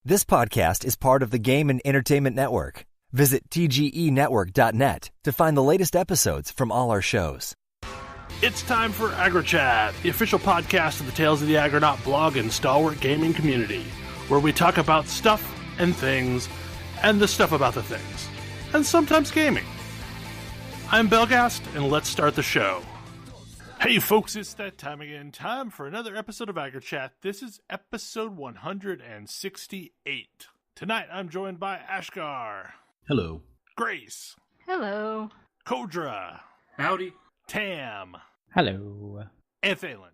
This podcast is part of the Game and Entertainment Network. Visit tgenetwork.net to find the latest episodes from all our shows. It's time for AggroChat, the official podcast of the Tales of the Aggronaut blog and stalwart gaming community, where we talk about stuff and things, and the stuff about the things, and sometimes gaming. I'm Belgast, and let's start the show. Hey folks, it's that time again. Time for another episode of AggroChat. This is episode 168. Tonight I'm joined by Ashgar. Hello. Grace. Hello. Kodra. Howdy. Tam. Hello. And Thalen.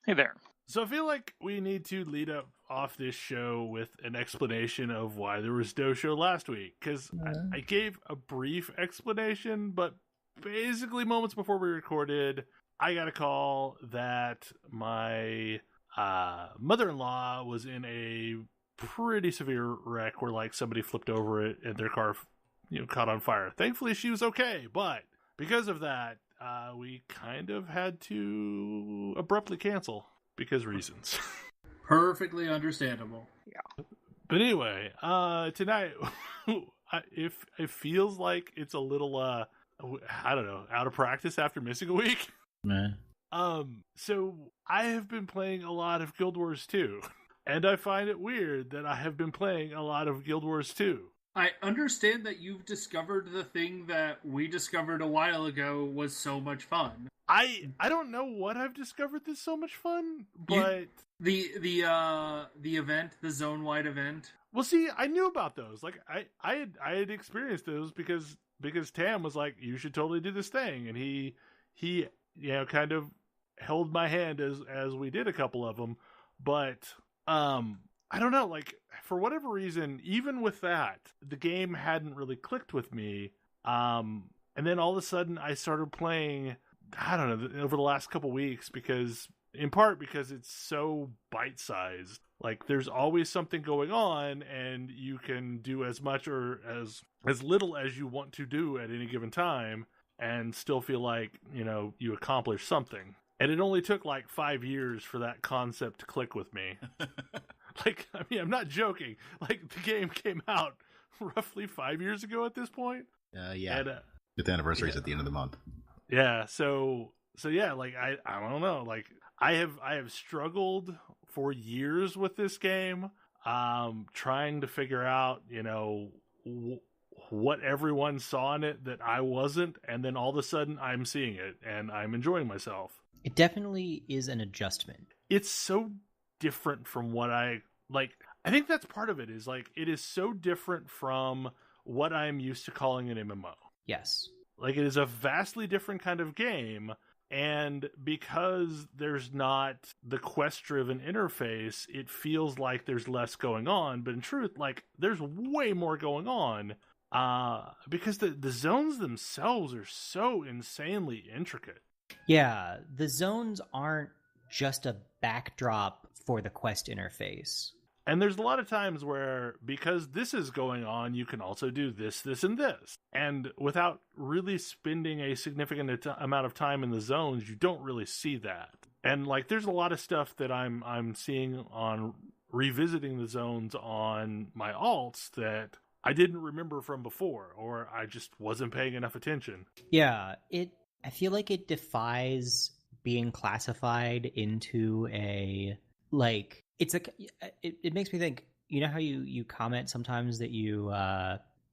Hey there. So I feel like we need to lead off this show with an explanation of why there was no show last week. Because I gave a brief explanation, but basically moments before we recorded, I got a call that my mother-in-law was in a pretty severe wreck where like somebody flipped over it and their car caught on fire. Thankfully she was okay, but because of that, we kind of had to abruptly cancel because reasons. Perfectly understandable. Yeah. But anyway, tonight, it feels like it's a little, I don't know, out of practice after missing a week. Meh. So I have been playing a lot of Guild Wars 2, and I find it weird that I have been playing a lot of Guild Wars 2. I understand that you've discovered the thing that we discovered a while ago was so much fun. I don't know what I've discovered that's so much fun, but the event, the zone-wide event. Well, see, I knew about those. Like I had experienced those because Tam was like, you should totally do this thing, and he kind of held my hand as we did a couple of them. But I don't know, like for whatever reason, even with that, the game hadn't really clicked with me. And then all of a sudden I started playing, I don't know, over the last couple weeks in part because it's so bite-sized. Like there's always something going on and you can do as much or as little as you want to do at any given time and still feel like, you accomplished something. And it only took like 5 years for that concept to click with me. Like, I mean, I'm not joking. Like, the game came out roughly 5 years ago at this point. Yeah. And, the anniversary is at the end of the month. Yeah, so yeah, like, I don't know. Like, I have struggled for years with this game, trying to figure out, what everyone saw in it that I wasn't, and then all of a sudden I'm seeing it and I'm enjoying myself. It definitely is an adjustment. It's so different from what I think that's part of it, is like it is so different from what I'm used to calling an MMO. Yes. Like it is a vastly different kind of game, and because there's not the quest-driven interface, it feels like there's less going on, but in truth, like there's way more going on. Because the zones themselves are so insanely intricate. Yeah, the zones aren't just a backdrop for the quest interface. And there's a lot of times where, because this is going on, you can also do this, this, and this. And without really spending a significant amount of time in the zones, you don't really see that. And like, there's a lot of stuff that I'm seeing on revisiting the zones on my alts that I didn't remember from before, or I just wasn't paying enough attention. Yeah, I feel like it defies being classified into a, like, it makes me think, you know how you comment sometimes that you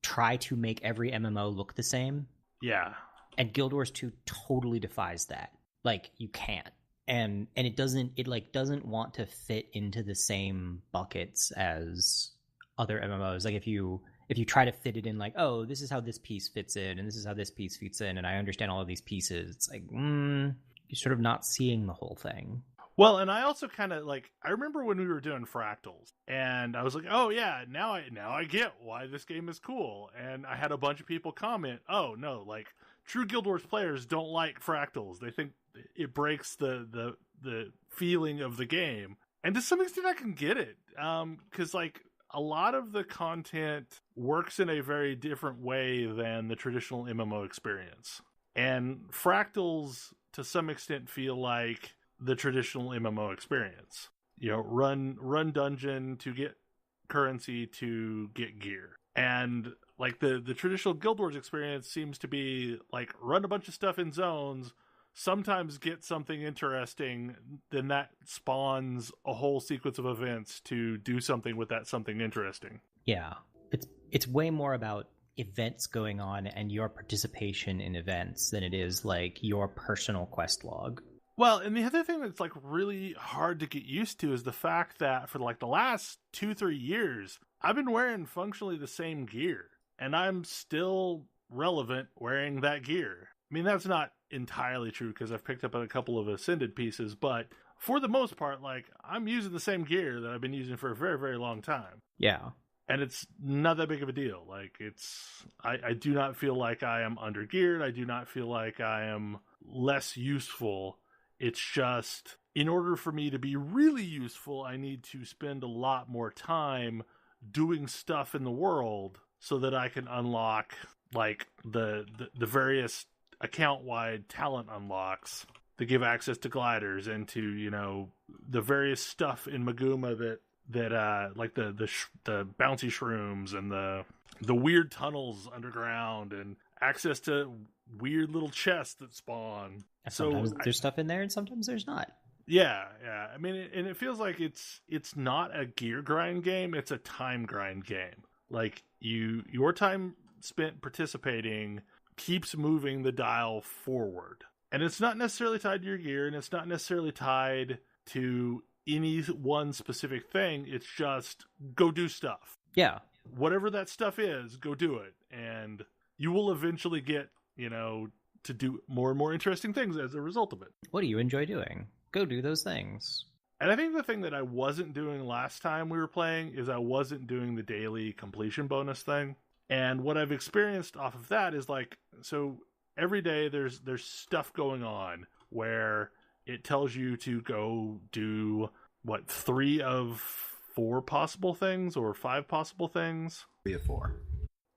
try to make every MMO look the same? Yeah. And Guild Wars 2 totally defies that. Like, you can't. And it doesn't want to fit into the same buckets as other MMOs. Like, if you try to fit it in, like, oh, this is how this piece fits in, and this is how this piece fits in, and I understand all of these pieces, it's like, you're sort of not seeing the whole thing. Well, and I also kind of, like, I remember when we were doing fractals, and I was like, oh yeah, now I get why this game is cool. And I had a bunch of people comment, oh no, like, true Guild Wars players don't like fractals. They think it breaks the feeling of the game. And to some extent I can get it, because, like, a lot of the content works in a very different way than the traditional MMO experience. And fractals, to some extent, feel like the traditional MMO experience. Run dungeon to get currency to get gear. And like the traditional Guild Wars experience seems to be like run a bunch of stuff in zones, sometimes get something interesting, then that spawns a whole sequence of events to do something with that something interesting. Yeah. It's way more about events going on and your participation in events than it is like your personal quest log. Well, and the other thing that's like really hard to get used to is the fact that for like the last 2-3 years, I've been wearing functionally the same gear, and I'm still relevant wearing that gear. I mean, that's not entirely true because I've picked up a couple of Ascended pieces, but for the most part, like, I'm using the same gear that I've been using for a very, very long time. Yeah. And it's not that big of a deal. Like, I do not feel like I am under-geared. I do not feel like I am less useful. It's just, in order for me to be really useful, I need to spend a lot more time doing stuff in the world so that I can unlock, like, the various account-wide talent unlocks that give access to gliders and to, you know, the various stuff in Maguma that like the bouncy shrooms and the weird tunnels underground and access to weird little chests that spawn. And sometimes there's stuff in there and sometimes there's not. Yeah. I mean, and it feels like it's not a gear grind game, it's a time grind game. Like, your time spent participating keeps moving the dial forward. And it's not necessarily tied to your gear, and it's not necessarily tied to any one specific thing. It's just go do stuff. Yeah. Whatever that stuff is, go do it. And you will eventually get, you know, to do more and more interesting things as a result of it. What do you enjoy doing? Go do those things. And I think the thing that I wasn't doing last time we were playing is I wasn't doing the daily completion bonus thing. And what I've experienced off of that is like, so every day there's stuff going on where it tells you to go do, 3 of 4 possible things or 5 possible things? 3 of 4.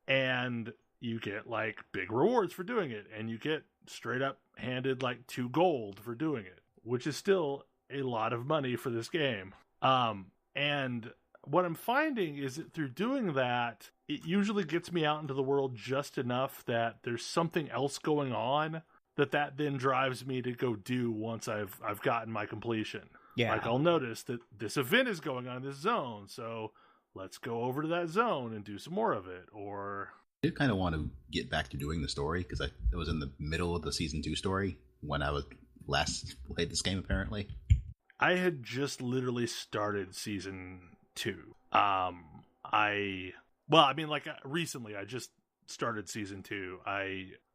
And you get like big rewards for doing it. And you get straight up handed like 2 gold for doing it, which is still a lot of money for this game. And what I'm finding is that through doing that, it usually gets me out into the world just enough that there's something else going on that then drives me to go do once I've gotten my completion. Yeah. Like, I'll notice that this event is going on in this zone, so let's go over to that zone and do some more of it. Or I did kind of want to get back to doing the story because I was in the middle of the season 2 story when I was last played this game, apparently. I had just literally started season 2. Recently I just started season 2.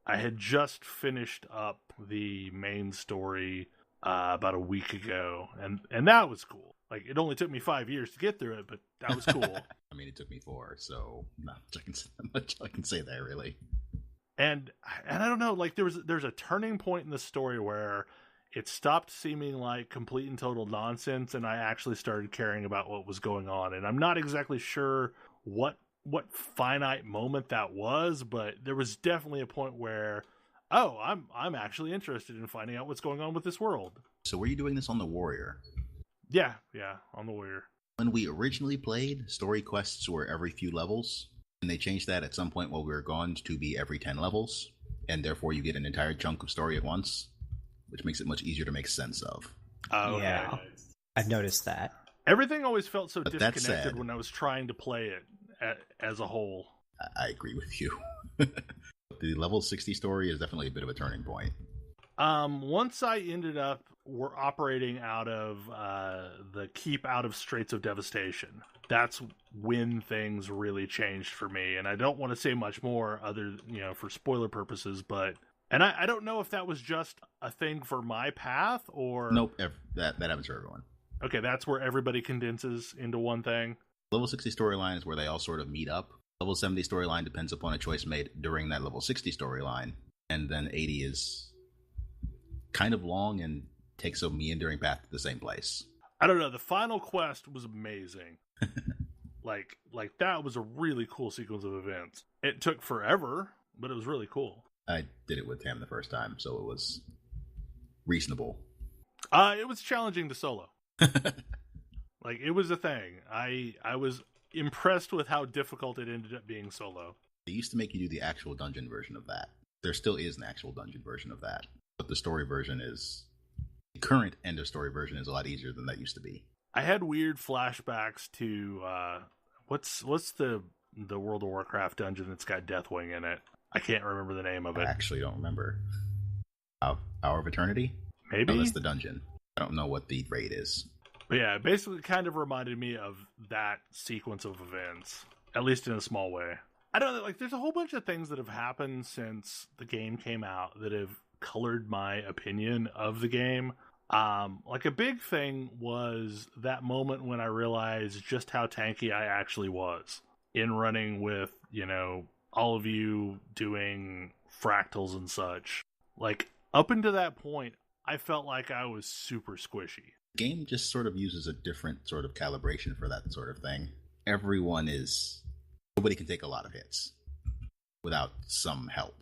I had just finished up the main story about a week ago, and that was cool. Like, it only took me 5 years to get through it, but that was cool. I mean, it took me 4, so not much I can say there, really. And I don't know, like, there's a turning point in the story where it stopped seeming like complete and total nonsense, and I actually started caring about what was going on. And I'm not exactly sure what finite moment that was, but there was definitely a point where, oh, I'm actually interested in finding out what's going on with this world. So were you doing this on the Warrior? Yeah, on the Warrior. When we originally played, story quests were every few levels, and they changed that at some point while we were gone to be every 10 levels, and therefore you get an entire chunk of story at once, which makes it much easier to make sense of. Oh, okay. Yeah, I've noticed that. Everything always felt so But disconnected when I was trying to play it as a whole. I agree with you. The level 60 story is definitely a bit of a turning point. Once I ended up operating out of the keep out of Straits of Devastation, that's when things really changed for me. And I don't want to say much more other, for spoiler purposes, but I don't know if that was just a thing for my path or... Nope, that happens for everyone. Okay, that's where everybody condenses into one thing. Level 60 storyline is where they all sort of meet up. Level 70 storyline depends upon a choice made during that level 60 storyline. And then 80 is kind of long and takes a meandering path to the same place. I don't know, the final quest was amazing. like that was a really cool sequence of events. It took forever, but it was really cool. I did it with Tam the first time, so it was reasonable. It was challenging to solo. Like, it was a thing. I was impressed with how difficult it ended up being solo. They used to make you do the actual dungeon version of that. There still is an actual dungeon version of that, but the story version is... The current end of story version is a lot easier than that used to be. I had weird flashbacks to what's the World of Warcraft dungeon that's got Deathwing in it. I can't remember the name of it. I actually don't remember. Hour of Eternity? Maybe? No, that's the dungeon. I don't know what the raid is. But yeah, it basically kind of reminded me of that sequence of events, at least in a small way. I don't know, like, there's a whole bunch of things that have happened since the game came out that have colored my opinion of the game. Like, a big thing was that moment when I realized just how tanky I actually was in running with, you know, all of you doing fractals and such. Like, up until that point, I felt like I was super squishy. The game just sort of uses a different sort of calibration for that sort of thing. Nobody can take a lot of hits without some help.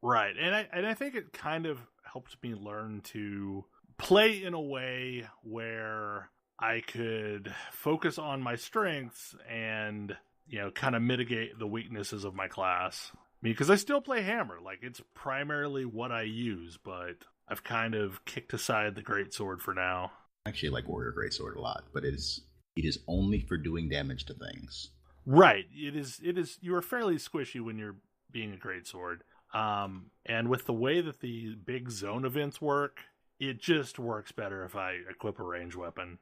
Right, and I think it kind of helped me learn to play in a way where I could focus on my strengths and, you know, kind of mitigate the weaknesses of my class. I mean, because I still play Hammer, like, it's primarily what I use, but I've kind of kicked aside the Greatsword for now. I actually like Warrior Greatsword a lot, but it is only for doing damage to things. Right, it is. You are fairly squishy when you're being a Greatsword. And with the way that the big zone events work, it just works better if I equip a ranged weapon.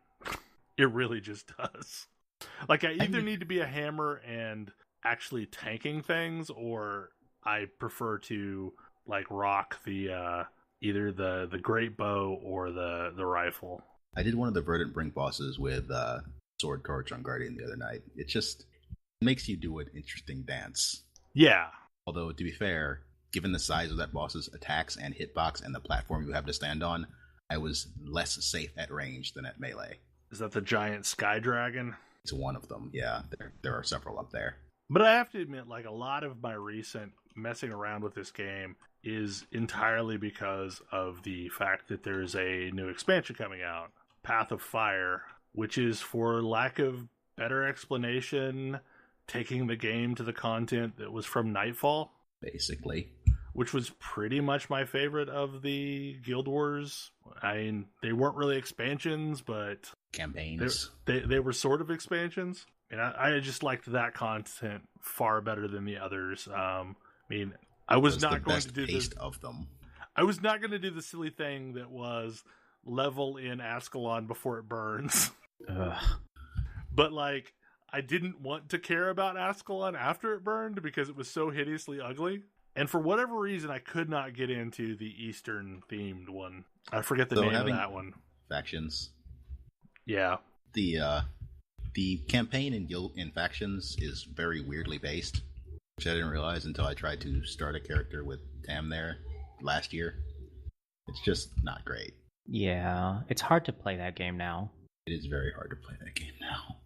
It really just does. Like, I either need to be a hammer and actually tanking things, or I prefer to, like, rock the either the great bow or the rifle. I did one of the Verdant Brink bosses with Sword Torch on Guardian the other night. It just makes you do an interesting dance. Yeah. Although, to be fair, given the size of that boss's attacks and hitbox and the platform you have to stand on, I was less safe at range than at melee. Is that the giant sky dragon? It's one of them, yeah. There are several up there. But I have to admit, like, a lot of my recent messing around with this game is entirely because of the fact that there's a new expansion coming out, Path of Fire, which is, for lack of better explanation, taking the game to the content that was from Nightfall. Basically. Which was pretty much my favorite of the Guild Wars. I mean, they weren't really expansions, but... Campaigns. They were sort of expansions. And I just liked that content far better than the others. I mean, I was not going to do this of them. I was not going to do the silly thing that was level in Ascalon before it burns. But, like, I didn't want to care about Ascalon after it burned because it was so hideously ugly. And for whatever reason, I could not get into the Eastern-themed one. I forget the name of that one. Factions. Yeah. The campaign in Factions is very weirdly based, which I didn't realize until I tried to start a character with Tam there last year. It's just not great. Yeah, it's hard to play that game now. It is very hard to play that game now.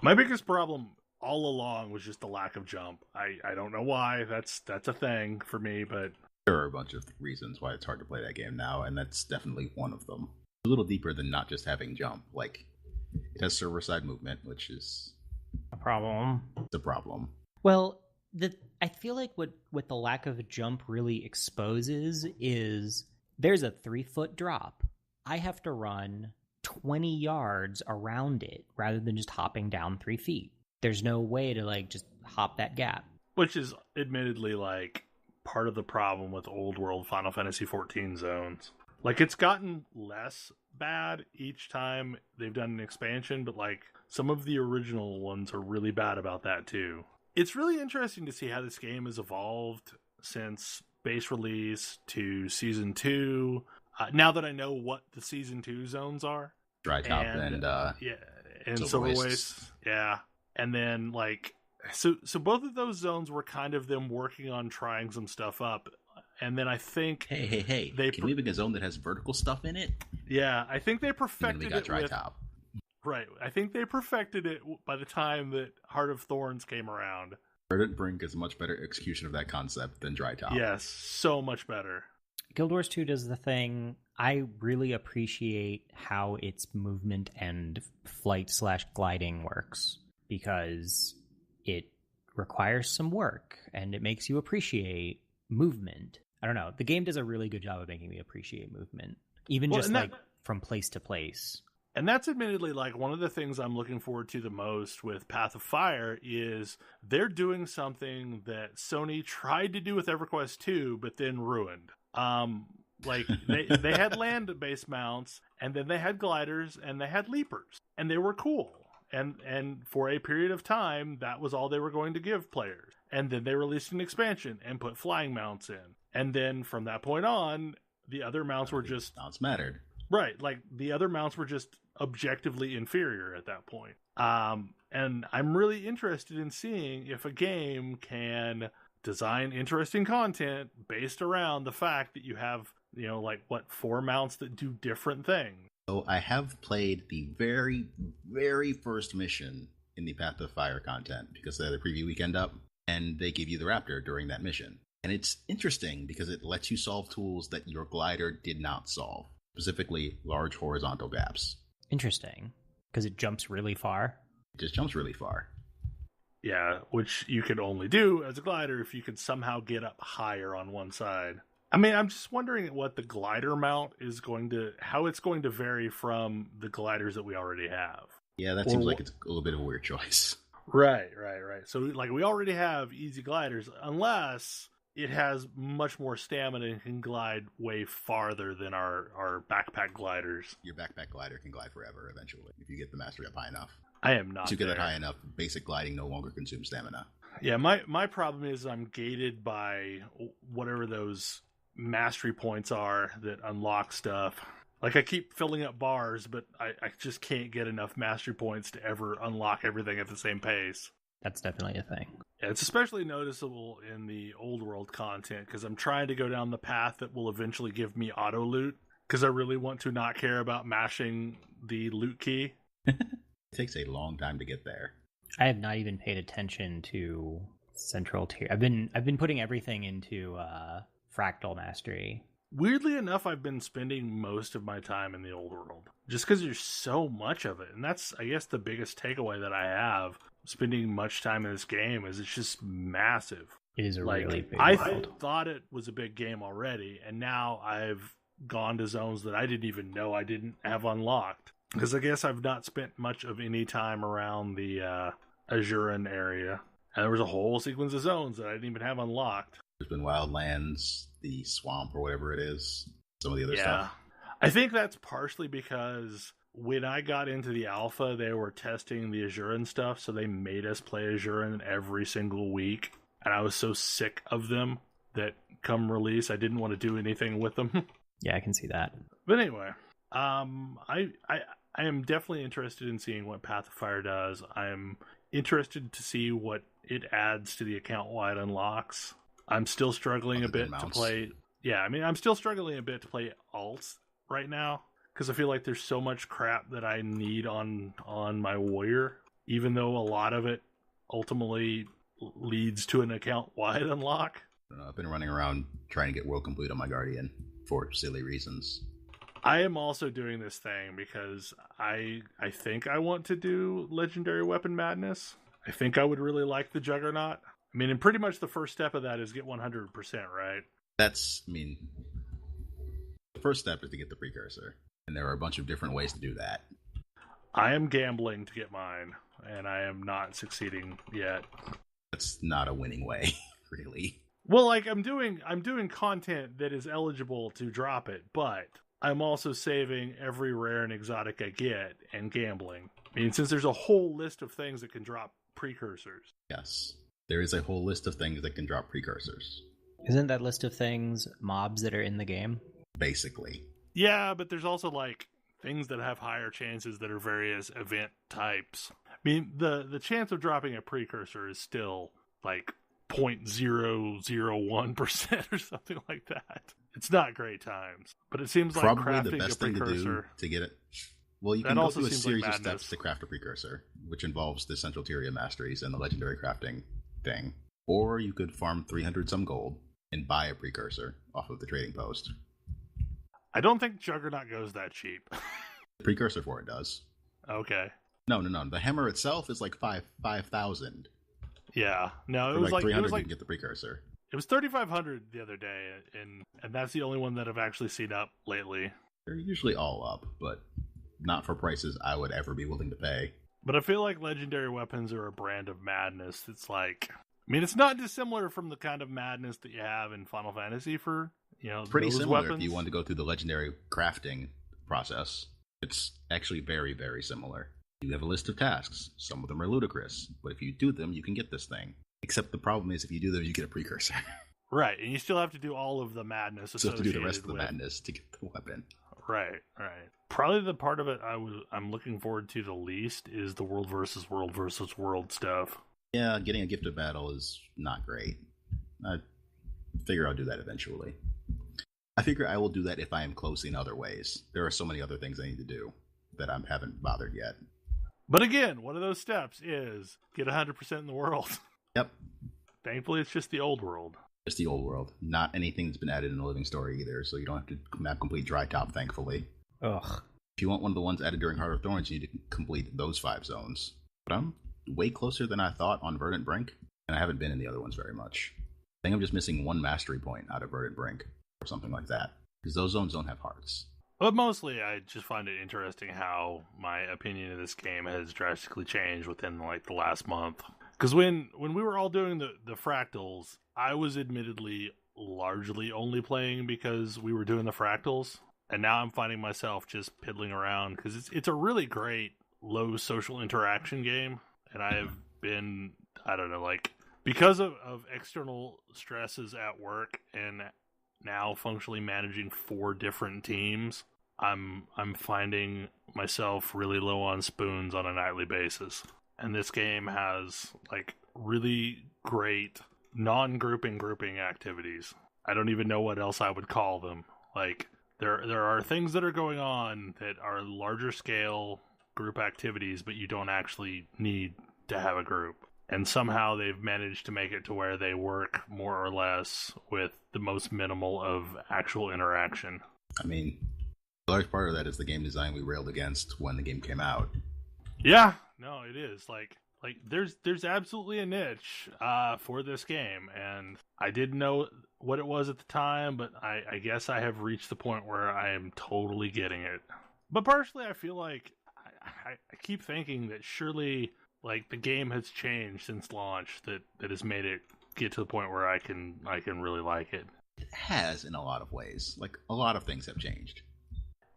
My biggest problem all along was just the lack of jump. I don't know why. That's a thing for me, but... There are a bunch of reasons why it's hard to play that game now, and that's definitely one of them. A little deeper than not just having jump. Like, it has server-side movement, which is... a problem. It's a problem. Well, I feel like what the lack of a jump really exposes is there's a 3-foot drop. I have to run 20 yards around it rather than just hopping down 3 feet. There's no way to, like, just hop that gap. Which is admittedly, like, part of the problem with old world Final Fantasy XIV zones. Like, it's gotten less bad each time they've done an expansion, but, like, some of the original ones are really bad about that, too. It's really interesting to see how this game has evolved since base release to Season 2. Now that I know what the Season 2 zones are. Dry Top and Silver Wastes. Yeah. And then, like, so both of those zones were kind of them working on trying some stuff up. And then I think... Hey. Can we make a zone that has vertical stuff in it? Yeah, I think they perfected and then we got Dry Top. Right. I think they perfected it by the time that Heart of Thorns came around. Verdant Brink is a much better execution of that concept than Dry Top. Yes, so much better. Guild Wars 2 does the thing. I really appreciate how its movement and flight/gliding works. because it requires some work and it makes you appreciate movement. I don't know. The game does a really good job of making me appreciate movement, even just like from place to place. And that's admittedly like one of the things I'm looking forward to the most with Path of Fire is they're doing something that Sony tried to do with EverQuest 2, but then ruined. Like they had land-based mounts, and then they had gliders, and they had leapers, and they were cool. And for a period of time, that was all they were going to give players. And then they released an expansion and put flying mounts in. And then from that point on, the other mounts were just... Mounts mattered. Right, like the other mounts were just objectively inferior at that point. And I'm really interested in seeing if a game can design interesting content based around the fact that you have, you know, like, 4 mounts that do different things. So I have played the very, very first mission in the Path of Fire content because they had a preview weekend up, and they give you the Raptor during that mission. And it's interesting because it lets you solve tools that your glider did not solve, specifically large horizontal gaps. Interesting, because it jumps really far. It just jumps really far. Yeah, which you could only do as a glider if you could somehow get up higher on one side. I mean, I'm just wondering what the glider mount is how it's going to vary from the gliders that we already have. Yeah, that seems like it's a little bit of a weird choice. Right. So, like, we already have easy gliders, unless it has much more stamina and can glide way farther than our backpack gliders. Your backpack glider can glide forever eventually if you get the mastery up high enough. I am not. Once you get that high enough, basic gliding no longer consumes stamina. Yeah, my problem is I'm gated by whatever those mastery points are that unlock stuff. Like, I keep filling up bars, but I just can't get enough mastery points to ever unlock everything at the same pace. That's definitely a thing. Yeah, it's especially noticeable in the old world content because I'm trying to go down the path that will eventually give me auto loot because I really want to not care about mashing the loot key. It takes a long time to get there. I have not even paid attention to central tier. I've been putting everything into fractal mastery. Weirdly enough, I've been spending most of my time in the old world just because there's so much of it. And that's, I guess, the biggest takeaway that I have spending much time in this game is it's just massive. It is a really big I world. thought it was a big game already, and now I've gone to zones that I didn't even know I didn't have unlocked. Because I guess I've not spent much of any time around the Azuran area. And there was a whole sequence of zones that I didn't even have unlocked. There's been Wildlands, the swamp or whatever it is, some of the other stuff. I think that's partially because when I got into the alpha, they were testing the Azuran stuff, so they made us play Azuran every single week. And I was so sick of them that come release, I didn't want to do anything with them. Yeah, I can see that. But anyway, I am definitely interested in seeing what Path of Fire does. I'm interested to see what it adds to the account-wide unlocks. I'm still struggling a bit to play... Yeah, I mean, I'm still struggling a bit to play alts right now, because I feel like there's so much crap that I need on my warrior, even though a lot of it ultimately leads to an account-wide unlock. I don't know, I've been running around trying to get world complete on my Guardian for silly reasons. I am also doing this thing because I think I want to do Legendary Weapon Madness. I think I would really like the Juggernaut. I mean, and pretty much the first step of that is get 100%, right? The first step is to get the precursor, and there are a bunch of different ways to do that. I am gambling to get mine, and I am not succeeding yet. That's not a winning way, really. Well, like, I'm doing content that is eligible to drop it, but I'm also saving every rare and exotic I get and gambling. I mean, since there's a whole list of things that can drop precursors. Yes, there is a whole list of things that can drop precursors. Isn't that list of things mobs that are in the game? Basically. Yeah, but there's also, like, things that have higher chances that are various event types. I mean, the chance of dropping a precursor is still, like, 0.001% or something like that. It's not great times, but it seems like probably crafting the best a thing precursor to get it. Well, you that can go also through a seems series like of steps to craft a precursor, which involves the Central Tyria masteries and the legendary crafting thing. Or you could farm 300 some gold and buy a precursor off of the trading post. I don't think Juggernaut goes that cheap. The precursor for it does. Okay. No. The hammer itself is like 5,000. Yeah, no, it For was like 300 it was like you can get the precursor. it was 3,500 the other day, and that's the only one that I've actually seen up lately. They're usually all up, but not for prices I would ever be willing to pay. But I feel like legendary weapons are a brand of madness. It's like, I mean, it's not dissimilar from the kind of madness that you have in Final Fantasy for, Pretty those similar weapons. if you want to go through the legendary crafting process. It's actually very, very similar. You have a list of tasks. Some of them are ludicrous, but if you do them, you can get this thing. Except the problem is if you do them, you get a precursor. Right, and you still have to do all of the madness So you have to do the rest of the with... madness to get the weapon. Right. Probably the part of it I'm looking forward to the least is the world versus world stuff. Yeah, getting a gift of battle is not great. I figure I'll do that eventually. I figure I will do that if I am close in other ways. There are so many other things I need to do that I haven't bothered yet. But again, one of those steps is get 100% in the world. Yep. Thankfully, it's just the old world. Just the old world. Not anything that's been added in the living story either, so you don't have to map complete dry top, thankfully. Ugh. If you want one of the ones added during Heart of Thorns, you need to complete those 5 zones. But I'm way closer than I thought on Verdant Brink, and I haven't been in the other ones very much. I think I'm just missing 1 mastery point out of Verdant Brink, or something like that, because those zones don't have hearts. But mostly, I just find it interesting how my opinion of this game has drastically changed within like the last month. Because when we were all doing the fractals, I was admittedly largely only playing because we were doing the fractals, and now I'm finding myself just piddling around because it's a really great low social interaction game, and I have been, I don't know, like because of external stresses at work and now functionally managing 4 different teams, I'm finding myself really low on spoons on a nightly basis. And this game has like really great grouping activities. I don't even know what else I would call them. Like there are things that are going on that are larger scale group activities, but you don't actually need to have a group. And somehow they've managed to make it to where they work more or less with the most minimal of actual interaction. I mean, a large part of that is the game design we railed against when the game came out. Yeah, no, it is. Like there's absolutely a niche for this game, and I didn't know what it was at the time, but I guess I have reached the point where I am totally getting it. But partially, I feel like I keep thinking that surely like the game has changed since launch that has made it get to the point where I can really like it. It has in a lot of ways. Like a lot of things have changed.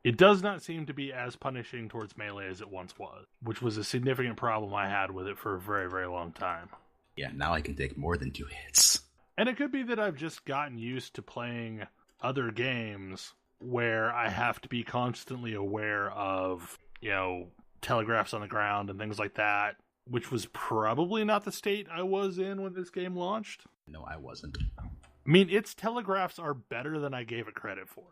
It does not seem to be as punishing towards melee as it once was, which was a significant problem I had with it for a very, very long time. Yeah, now I can take more than 2 hits. And it could be that I've just gotten used to playing other games where I have to be constantly aware of, telegraphs on the ground and things like that, which was probably not the state I was in when this game launched. No, I wasn't. I mean, its telegraphs are better than I gave it credit for.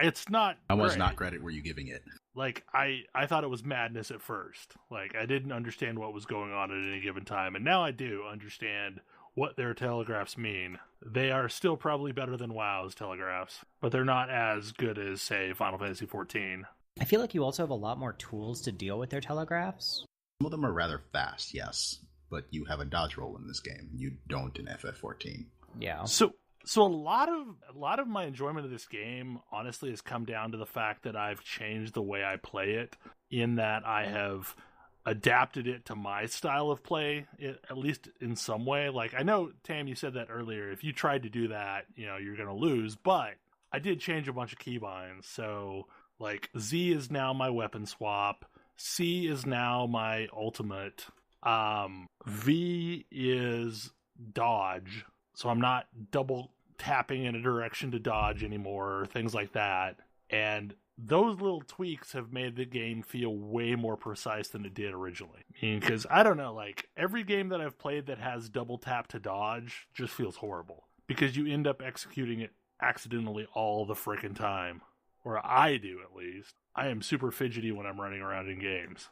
It's not How much great. not credit were you giving it? Like, I thought it was madness at first. Like, I didn't understand what was going on at any given time, and now I do understand what their telegraphs mean. They are still probably better than WoW's telegraphs, but they're not as good as, say, Final Fantasy XIV. I feel like you also have a lot more tools to deal with their telegraphs. Some of them are rather fast, yes, but you have a dodge roll in this game. You don't in FF14. Yeah. So a lot of my enjoyment of this game, honestly, has come down to the fact that I've changed the way I play it, in that I have adapted it to my style of play, at least in some way. Like, I know, Tam, you said that earlier. If you tried to do that, you're going to lose, but I did change a bunch of keybinds. So, like, Z is now my weapon swap. C is now my ultimate. V is dodge. So I'm not double tapping in a direction to dodge anymore, or things like that. And those little tweaks have made the game feel way more precise than it did originally. I mean, because, I don't know, like, every game that I've played that has double tap to dodge just feels horrible. Because you end up executing it accidentally all the frickin' time. Or I do, at least. I am super fidgety when I'm running around in games.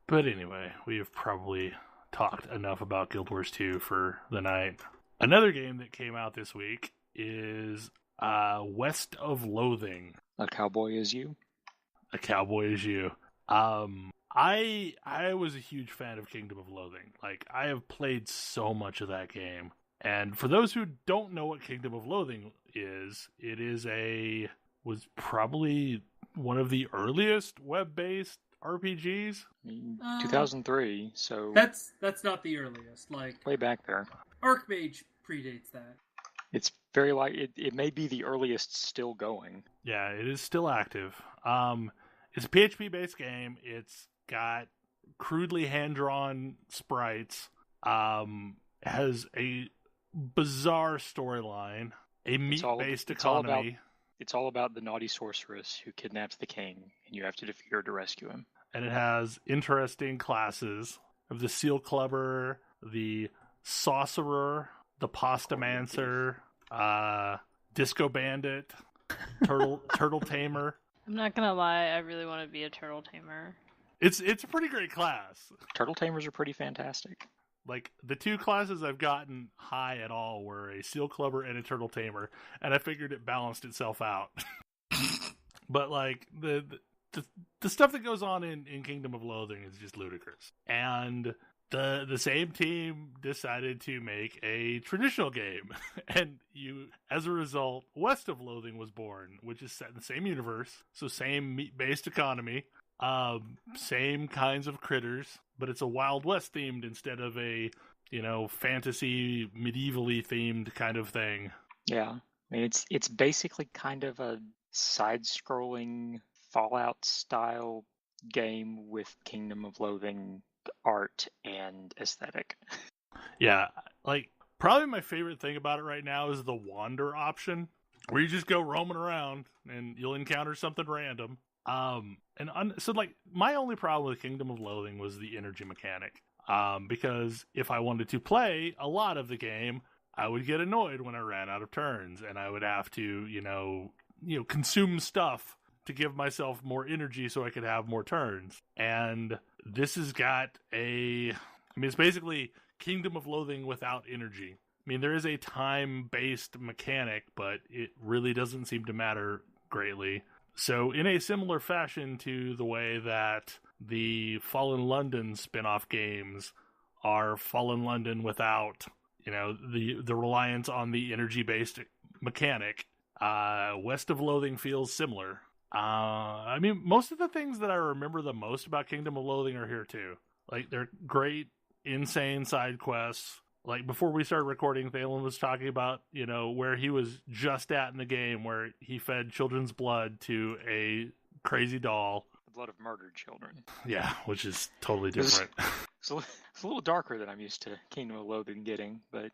But anyway, we have probably talked enough about Guild Wars 2 for the night. Another game that came out this week is West of Loathing. A Cowboy Is You. A Cowboy Is You. I was a huge fan of Kingdom of Loathing. Like, I have played so much of that game. And for those who don't know what Kingdom of Loathing is, was probably one of the earliest web-based RPGs. 2003, so That's not the earliest. Like, way back there. Archmage predates that. It's very it may be the earliest still going. Yeah, it is still active. It's a PHP-based game. It's got crudely hand-drawn sprites. Has a bizarre storyline. A meat-based economy. It's all about the naughty sorceress who kidnaps the king, and you have to defeat her to rescue him. And it has interesting classes of the Seal Clubber, the Sorcerer, the Pastamancer, Disco Bandit, Turtle Tamer. I'm not gonna lie, I really want to be a turtle tamer. It's a pretty great class. Turtle tamers are pretty fantastic. Like, the two classes I've gotten high at all were a Seal Clubber and a Turtle Tamer, and I figured it balanced itself out. But, like, the stuff that goes on in Kingdom of Loathing is just ludicrous. And the same team decided to make a traditional game. And as a result, West of Loathing was born, which is set in the same universe, so same meat-based economy, same kinds of critters, but it's a Wild West themed instead of a, fantasy, medievally themed kind of thing. Yeah. I mean, it's basically kind of a side-scrolling Fallout style game with Kingdom of Loathing art and aesthetic. Yeah, like, probably my favorite thing about it right now is the wander option, where you just go roaming around and you'll encounter something random. So like, my only problem with Kingdom of Loathing was the energy mechanic. Because if I wanted to play a lot of the game, I would get annoyed when I ran out of turns, and I would have to, consume stuff to give myself more energy so I could have more turns. And this has got it's basically Kingdom of Loathing without energy. I mean, there is a time-based mechanic, but it really doesn't seem to matter greatly. So in a similar fashion to the way that the Fallen London spin-off games are Fallen London without, the reliance on the energy-based mechanic, West of Loathing feels similar. I mean, most of the things that I remember the most about Kingdom of Loathing are here too. Like, they're great, insane side quests. Like, before we started recording, Thalen was talking about, where he was just at in the game, where he fed children's blood to a crazy doll. The blood of murdered children. Yeah, which is totally different. It's a little darker than I'm used to Kingdom of Loathing getting, but,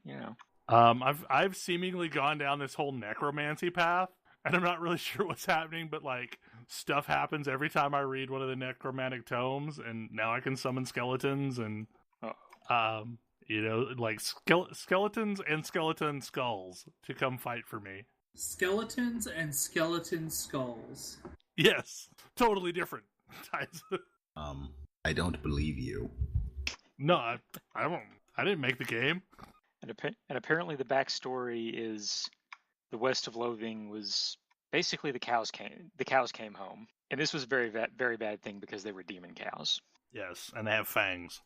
I've seemingly gone down this whole necromancy path, and I'm not really sure what's happening, but, like, stuff happens every time I read one of the necromantic tomes, and now I can summon skeletons, and, like skeletons and skeleton skulls to come fight for me. Skeletons and skeleton skulls. Yes, totally different types. I don't believe you. No, I don't. I didn't make the game. And apparently the backstory is the West of Loathing was basically the cows came home, and this was a very very bad thing because they were demon cows. Yes, and they have fangs.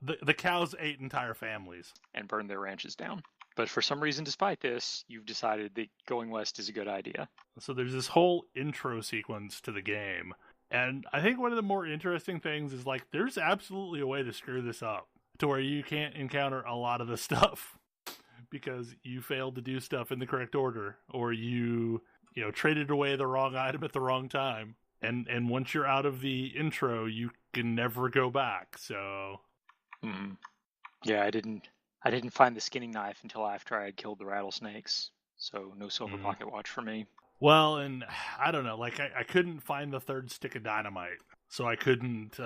The cows ate entire families and burned their ranches down. But for some reason, despite this, you've decided that going west is a good idea. So there's this whole intro sequence to the game, and I think one of the more interesting things is, like, there's absolutely a way to screw this up to where you can't encounter a lot of the stuff because you failed to do stuff in the correct order, or you traded away the wrong item at the wrong time. And once you're out of the intro, you can never go back. So, yeah, I didn't find the skinning knife until after I had killed the rattlesnakes. So no silver pocket watch for me. Well, and I don't know, like I couldn't find the third stick of dynamite, so I couldn't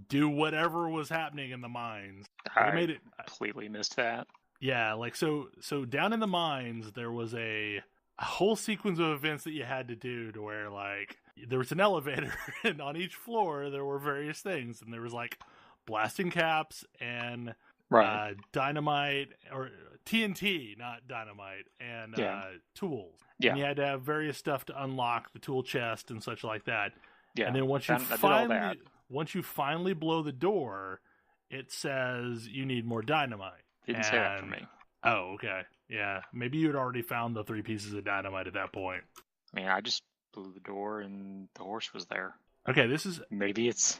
do whatever was happening in the mines. I completely missed that. Yeah, like so down in the mines there was a whole sequence of events that you had to do to where, like, there was an elevator and on each floor there were various things, and there was like blasting caps and dynamite, or TNT, not dynamite, and tools. Yeah. And you had to have various stuff to unlock the tool chest and such like that. Yeah. And then I did all that. once you finally blow the door, it says you need more dynamite. Didn't say that for me. Oh, okay. Yeah, maybe you had already found the 3 pieces of dynamite at that point. I mean, I just blew the door and the horse was there. Okay, this is... Maybe it's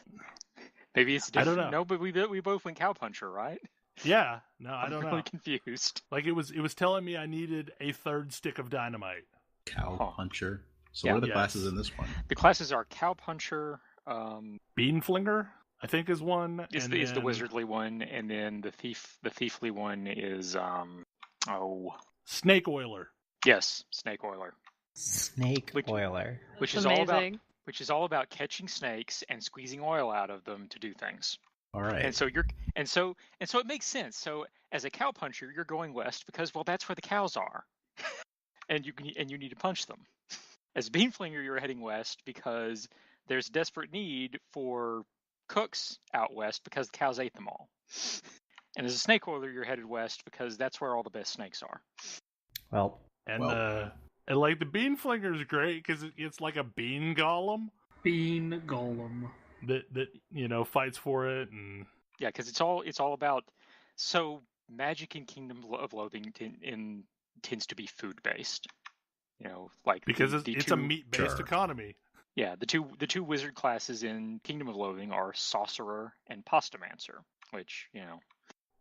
different. I don't know. No, but we both went cowpuncher, right? Yeah, no, I I'm don't really know. confused. Like, it was telling me I needed a 3rd stick of dynamite. Cowpuncher. So Yeah. what are the Yes. classes in this one? The classes are cowpuncher. Beanflinger, I think, is one. Is the wizardly one, and then the thiefly one is Snake Oiler. yes, snake oiler, Snake oiler. which It's is amazing. all about catching snakes and squeezing oil out of them to do things. All right. And so it makes sense. So as a cowpuncher, you're going west because that's where the cows are, and you need to punch them. As a beanflinger, you're heading west because there's desperate need for cooks out west because the cows ate them all. And as a snake oiler, you're headed west because that's where all the best snakes are. Well, And like the Beanflinger is great because it's like a bean golem Bean Golem. that fights for it, and Yeah, because it's all about. So magic in Kingdom of Loathing tends to be food based. Like because the it's two, a meat-based Sure. economy. Yeah, the two wizard classes in Kingdom of Loathing are Sorcerer and Pastamancer, which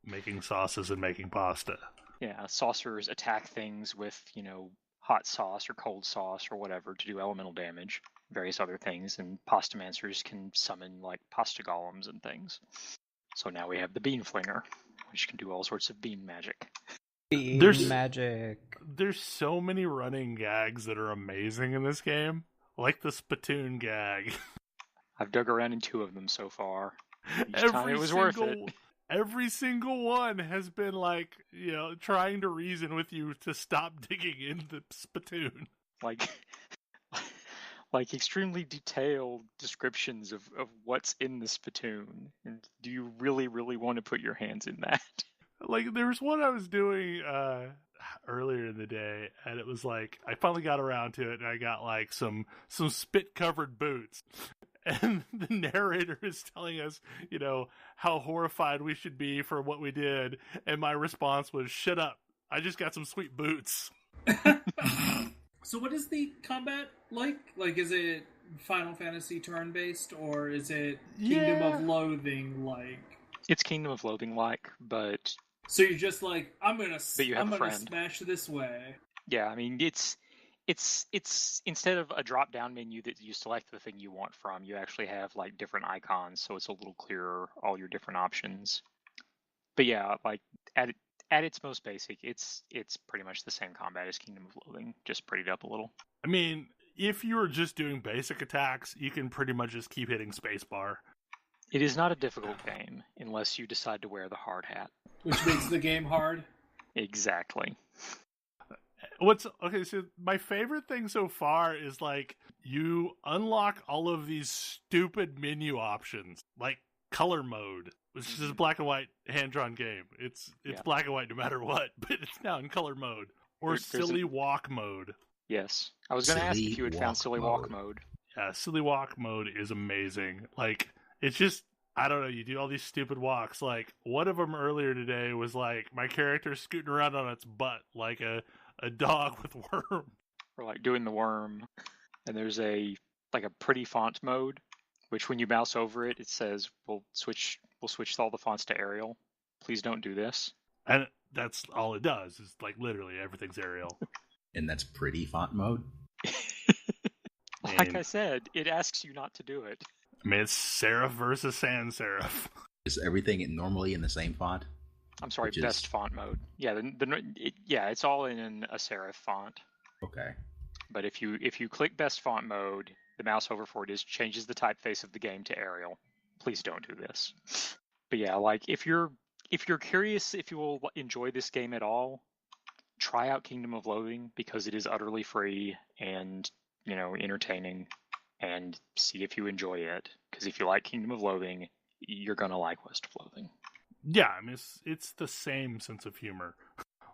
Making sauces and making pasta. yeah, sorcerers attack things with hot sauce or cold sauce or whatever to do elemental damage, various other things, and Pastamancers can summon like pasta golems and things. So now we have the Beanflinger, which can do all sorts of bean magic. bean There's- magic. There's so many running gags that are amazing in this game, like the spittoon gag. I've dug around in 2 of them so far. Each time it was worth it. Every single one has been like, trying to reason with you to stop digging in the spittoon. Like extremely detailed descriptions of what's in the spittoon. And do you really, really want to put your hands in that? Like, there was one I was doing earlier in the day, and it was like, I finally got around to it, and I got like some spit-covered boots. And the narrator is telling us, how horrified we should be for what we did. And my response was, shut up. I just got some sweet boots. So what is the combat like? Like, is it Final Fantasy turn-based, or is it Kingdom of Loathing like? It's Kingdom of Loathing like, but So you're just like, I'm gonna friend. smash this way. yeah, I mean it's instead of a drop-down menu that you select the thing you want from, you actually have like different icons, so it's a little clearer all your different options. But yeah, like at its most basic, it's pretty much the same combat as Kingdom of Loathing, just prettied up a little. I mean, if you were just doing basic attacks, you can pretty much just keep hitting spacebar. It is not a difficult game unless you decide to wear the hard hat. Which makes the game hard. Exactly. So my favorite thing so far is like you unlock all of these stupid menu options, like color mode, which is a black and white hand-drawn game. It's black and white no matter what, but it's now in color mode. Or There's silly walk mode. Yes. I was going to ask if you had found silly walk mode. Yeah, silly walk mode is amazing. Like, it's just, I don't know, you do all these stupid walks. Like, one of them earlier today was like, my character scooting around on its butt like a dog with worm. Or like doing the worm. And there's a pretty font mode, which when you mouse over it, it says, we'll switch all the fonts to Arial. Please don't do this. And that's all it does, is like literally everything's Arial. And that's pretty font mode? Like I said, it asks you not to do it. I mean, it's serif versus sans serif. Is everything normally in the same font? I'm sorry, best font mode. Yeah, it's all in a serif font. Okay. But if you click best font mode, the mouse over for it changes the typeface of the game to Arial. Please don't do this. But yeah, like if you're curious if you will enjoy this game at all, try out Kingdom of Loathing because it is utterly free and entertaining, and see if you enjoy it. Because if you like Kingdom of Loathing, you're gonna like West of Loathing. Yeah, I mean, it's the same sense of humor.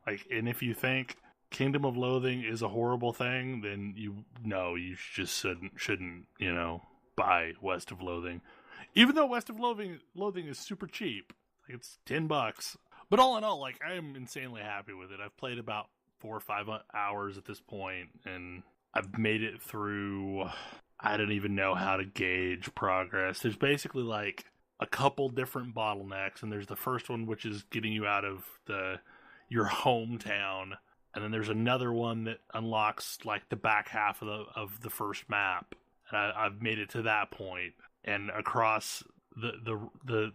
Like, and if you think Kingdom of Loathing is a horrible thing, then you just shouldn't, buy West of Loathing, even though West of Loathing is super cheap. Like, it's $10. But all in all, like, I am insanely happy with it. I've played about 4 or 5 hours at this point, and I've made it through. I don't even know how to gauge progress. There's basically like a couple different bottlenecks, and there's the first one, which is getting you out of your hometown, and then there's another one that unlocks like the back half of the first map, and I've made it to that point, and across the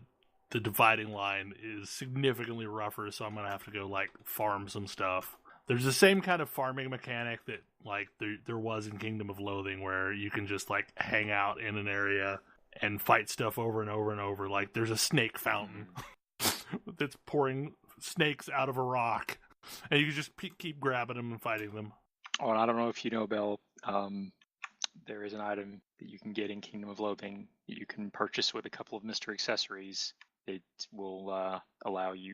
dividing line is significantly rougher, so I'm gonna have to go like farm some stuff. There's the same kind of farming mechanic that like there was in Kingdom of Loathing, where you can just like hang out in an area and fight stuff over and over and over. Like, there's a snake fountain that's pouring snakes out of a rock, and you can just keep grabbing them and fighting them. Oh, and I don't know if you know, Bell, there is an item that you can get in Kingdom of Loathing that you can purchase with a couple of mystery accessories. It will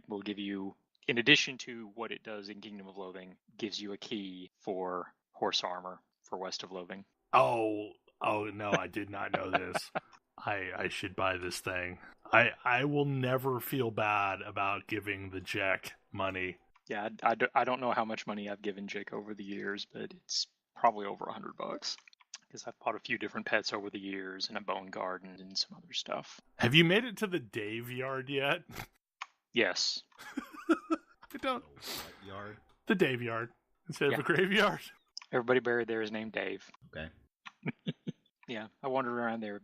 will give you, in addition to what it does in Kingdom of Loathing, gives you a key for horse armor for West of Loathing. Oh no, I did not know this. I should buy this thing. I will never feel bad about giving the Jick money. Yeah, I don't know how much money I've given Jick over the years, but it's probably over $100. Because I've bought a few different pets over the years, and a bone garden and some other stuff. Have you made it to the Dave yard yet? Yes. I don't. What yard? The Dave yard instead of a graveyard. Everybody buried there is named Dave. Okay. Yeah, I wandered around there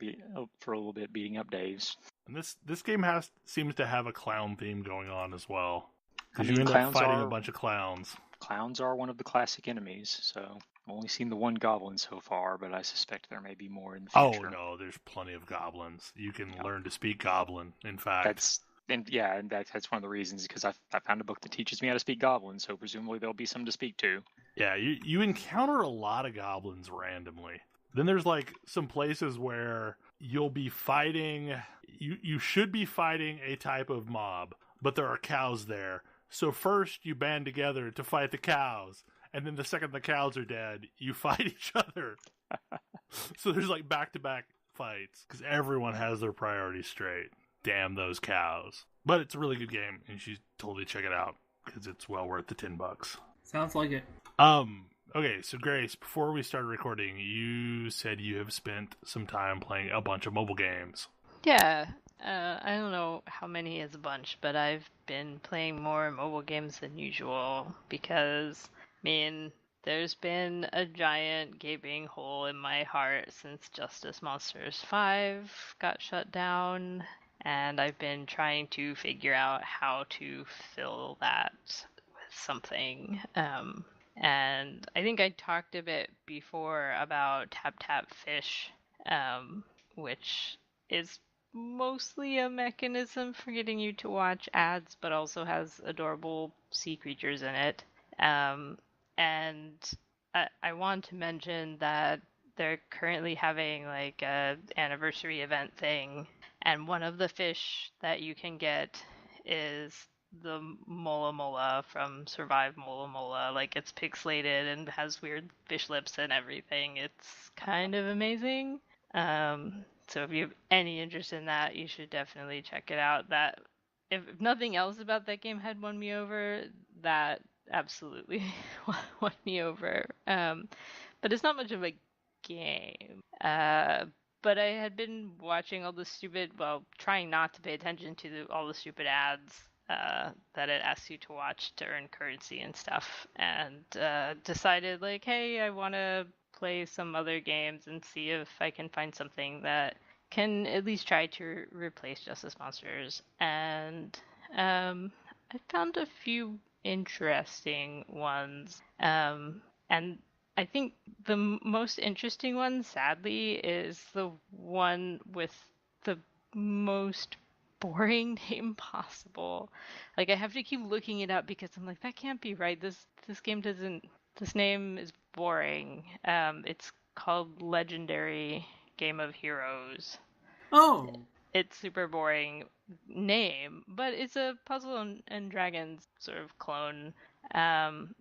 for a little bit, beating up Daves. And this game seems to have a clown theme going on as well. I Because mean, you end up fighting clowns a bunch of clowns. Clowns are one of the classic enemies, so I've only seen the one goblin so far, but I suspect there may be more in the future. Oh no, there's plenty of goblins. You can learn to speak goblin, in fact. That's one of the reasons, because I found a book that teaches me how to speak goblin, so presumably there'll be some to speak to. Yeah, you encounter a lot of goblins randomly. Then there's like some places where you'll be fighting, you should be fighting a type of mob, but there are cows there. So first you band together to fight the cows, and then the second the cows are dead, you fight each other. So there's like back-to-back fights, because everyone has their priorities straight. Damn those cows. But it's a really good game, and you should totally check it out, because it's well worth the $10. Sounds like it. Okay, so Grace, before we started recording, you said you have spent some time playing a bunch of mobile games. Yeah, I don't know how many is a bunch, but I've been playing more mobile games than usual because, I mean, there's been a giant gaping hole in my heart since Justice Monsters 5 got shut down, and I've been trying to figure out how to fill that with something. And I think I talked a bit before about Tap Tap Fish, which is mostly a mechanism for getting you to watch ads, but also has adorable sea creatures in it. And I want to mention that they're currently having like a anniversary event thing, and one of the fish that you can get is the Mola Mola from Survive Mola Mola. Like, it's pixelated and has weird fish lips and everything. It's kind of amazing. So if you have any interest in that, you should definitely check it out. That, if nothing else about that game had won me over, that absolutely won me over. But it's not much of a game. But I had been watching all the trying not to pay attention to all the stupid ads that it asks you to watch to earn currency and stuff, and decided, like, hey, I want to play some other games and see if I can find something that can at least try to replace Justice Monsters. And I found a few interesting ones. And I think the most interesting one, sadly, is the one with the most boring name possible. Like, I have to keep looking it up because I'm like, that can't be right. This name is boring. It's called Legendary Game of Heroes. Oh. It's super boring name, but it's a Puzzle and Dragons sort of clone,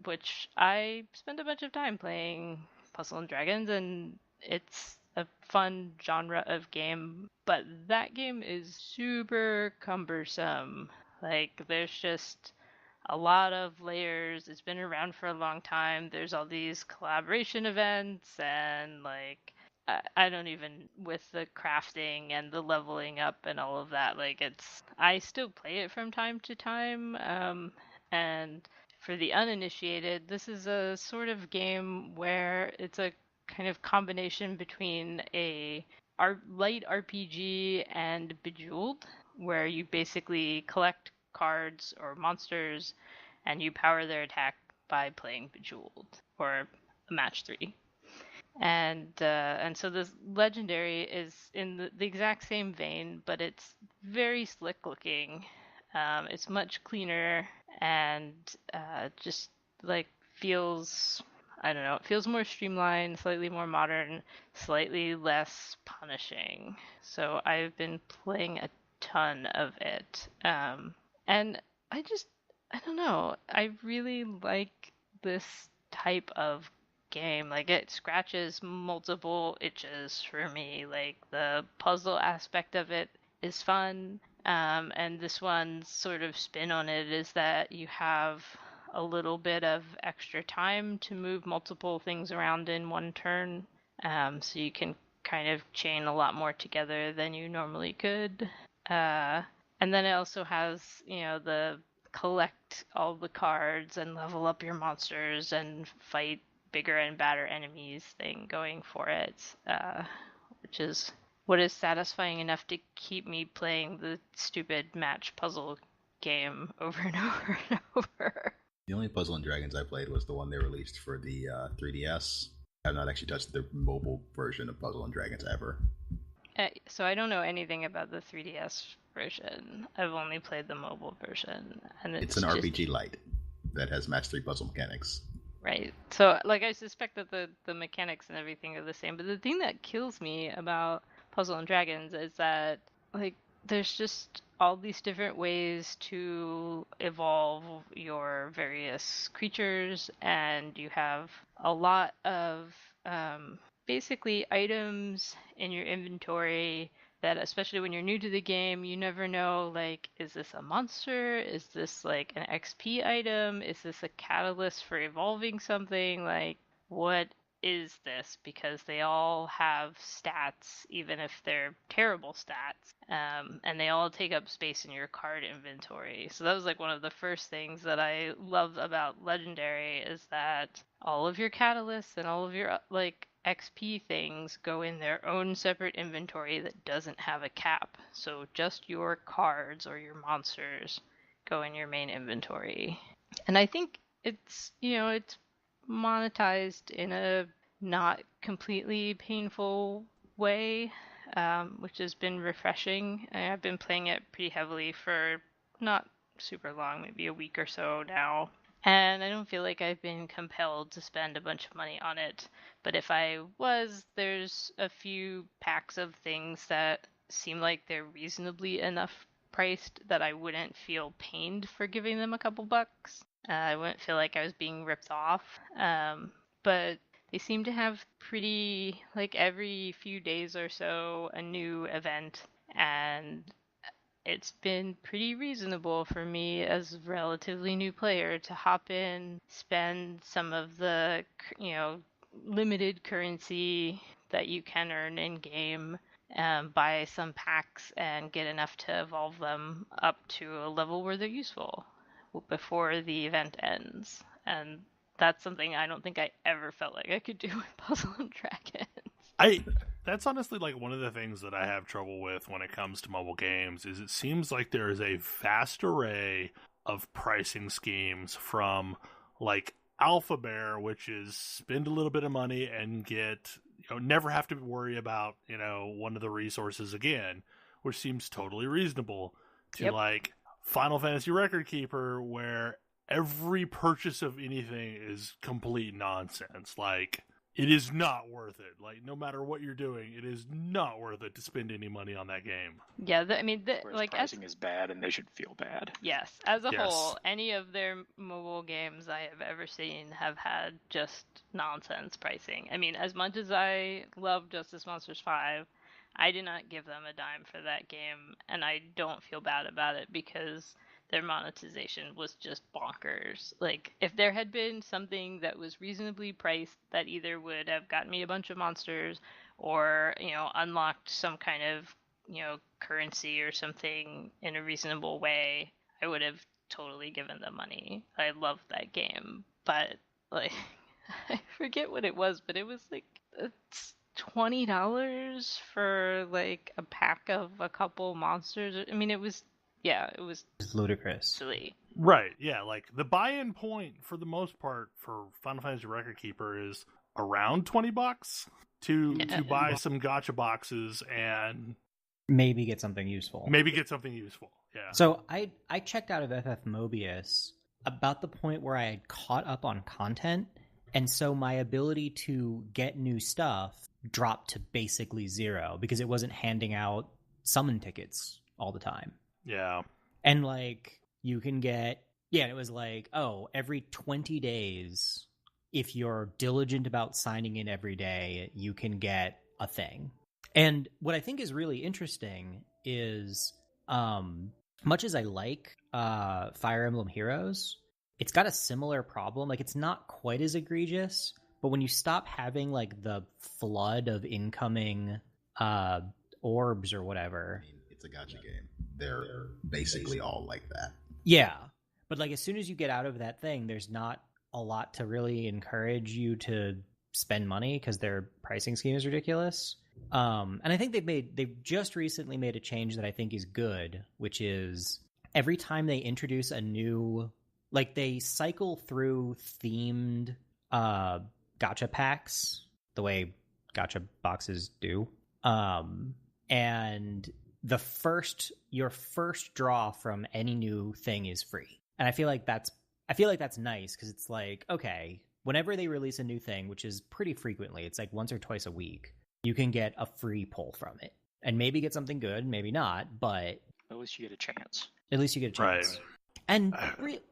which I spent a bunch of time playing Puzzle and Dragons, and it's a fun genre of game, but that game is super cumbersome. Like, there's just a lot of layers. It's been around for a long time. There's all these collaboration events and like I don't even with the crafting and the leveling up and all of that. Like I still play it from time to time. And for the uninitiated, this is a sort of game where it's a kind of combination between a light RPG and Bejeweled, where you basically collect cards or monsters and you power their attack by playing Bejeweled or Match 3. And so this legendary is in the exact same vein, but it's very slick looking. It's much cleaner and just like feels, I don't know, it feels more streamlined, slightly more modern, slightly less punishing. So I've been playing a ton of it. And I don't know, I really like this type of game. Like, it scratches multiple itches for me. Like, the puzzle aspect of it is fun. And this one's sort of spin on it is that you have a little bit of extra time to move multiple things around in one turn. So you can kind of chain a lot more together than you normally could. And then it also has, the collect all the cards and level up your monsters and fight bigger and badder enemies thing going for it, which is what is satisfying enough to keep me playing the stupid match puzzle game over and over and over. The only Puzzle and Dragons I played was the one they released for the 3DS. I've not actually touched the mobile version of Puzzle and Dragons ever. So I don't know anything about the 3DS version. I've only played the mobile version, and it's an RPG Lite that has match 3 puzzle mechanics. Right. So, like, I suspect that the mechanics and everything are the same, but the thing that kills me about Puzzle and Dragons is that, like, there's just all these different ways to evolve your various creatures, and you have a lot of basically items in your inventory that, especially when you're new to the game, you never know, like, is this a monster? Is this like an XP item? Is this a catalyst for evolving something? Like, what is this? Because they all have stats, even if they're terrible stats, and they all take up space in your card inventory. So that was like one of the first things that I love about Legendary, is that all of your catalysts and all of your like XP things go in their own separate inventory that doesn't have a cap. So just your cards or your monsters go in your main inventory. And I think it's, it's monetized in a not completely painful way, which has been refreshing. I've been playing it pretty heavily for not super long, maybe a week or so now. And I don't feel like I've been compelled to spend a bunch of money on it. But if I was, there's a few packs of things that seem like they're reasonably enough priced that I wouldn't feel pained for giving them a couple bucks. I wouldn't feel like I was being ripped off. But they seem to have pretty, like, every few days or so, a new event. And it's been pretty reasonable for me as a relatively new player to hop in, spend some of the, limited currency that you can earn in game, buy some packs and get enough to evolve them up to a level where they're useful before the event ends. And that's something I don't think I ever felt like I could do with Puzzle and Dragons. That's honestly like one of the things that I have trouble with when it comes to mobile games, is it seems like there is a vast array of pricing schemes, from like Alpha Bear, which is spend a little bit of money and get, never have to worry about, one of the resources again, which seems totally reasonable, to like Final Fantasy Record Keeper, where every purchase of anything is complete nonsense. Like, it is not worth it. Like, no matter what you're doing, it is not worth it to spend any money on that game. Yeah, Whereas like pricing is bad, and they should feel bad. yes, as a Yes. whole, any of their mobile games I have ever seen have had just nonsense pricing. I mean, as much as I love Justice Monsters 5, I did not give them a dime for that game, and I don't feel bad about it because their monetization was just bonkers. Like, if there had been something that was reasonably priced that either would have gotten me a bunch of monsters or, unlocked some kind of, currency or something in a reasonable way, I would have totally given them money. I love that game, but, like, I forget what it was, but it was like, it's $20 for, like, a pack of a couple monsters. I mean, it was It's ludicrous. silly. Right, yeah, like, the buy-in point, for the most part, for Final Fantasy Record Keeper is around $20 to buy some gacha boxes and Maybe get something useful. Yeah. So I checked out of FF Mobius about the point where I had caught up on content, and so my ability to get new stuff dropped to basically zero because it wasn't handing out summon tickets all the time. Yeah. And like you can get it was like, oh, every 20 days, if you're diligent about signing in every day, you can get a thing. And what I think is really interesting is much as I like Fire Emblem Heroes, it's got a similar problem. Like, it's not quite as egregious, but when you stop having like the flood of incoming orbs or whatever, I mean, it's a gacha game. They're basically all like that. yeah. But like as soon as you get out of that thing, there's not a lot to really encourage you to spend money because their pricing scheme is ridiculous. And I think they've just recently made a change that I think is good, which is every time they introduce a new, like they cycle through themed gacha packs the way gacha boxes do. And your first draw from any new thing is free. And I feel like that's nice because it's like, okay, whenever they release a new thing, which is pretty frequently, it's like once or twice a week, you can get a free pull from it. And maybe get something good, maybe not, but At least you get a chance. Right. And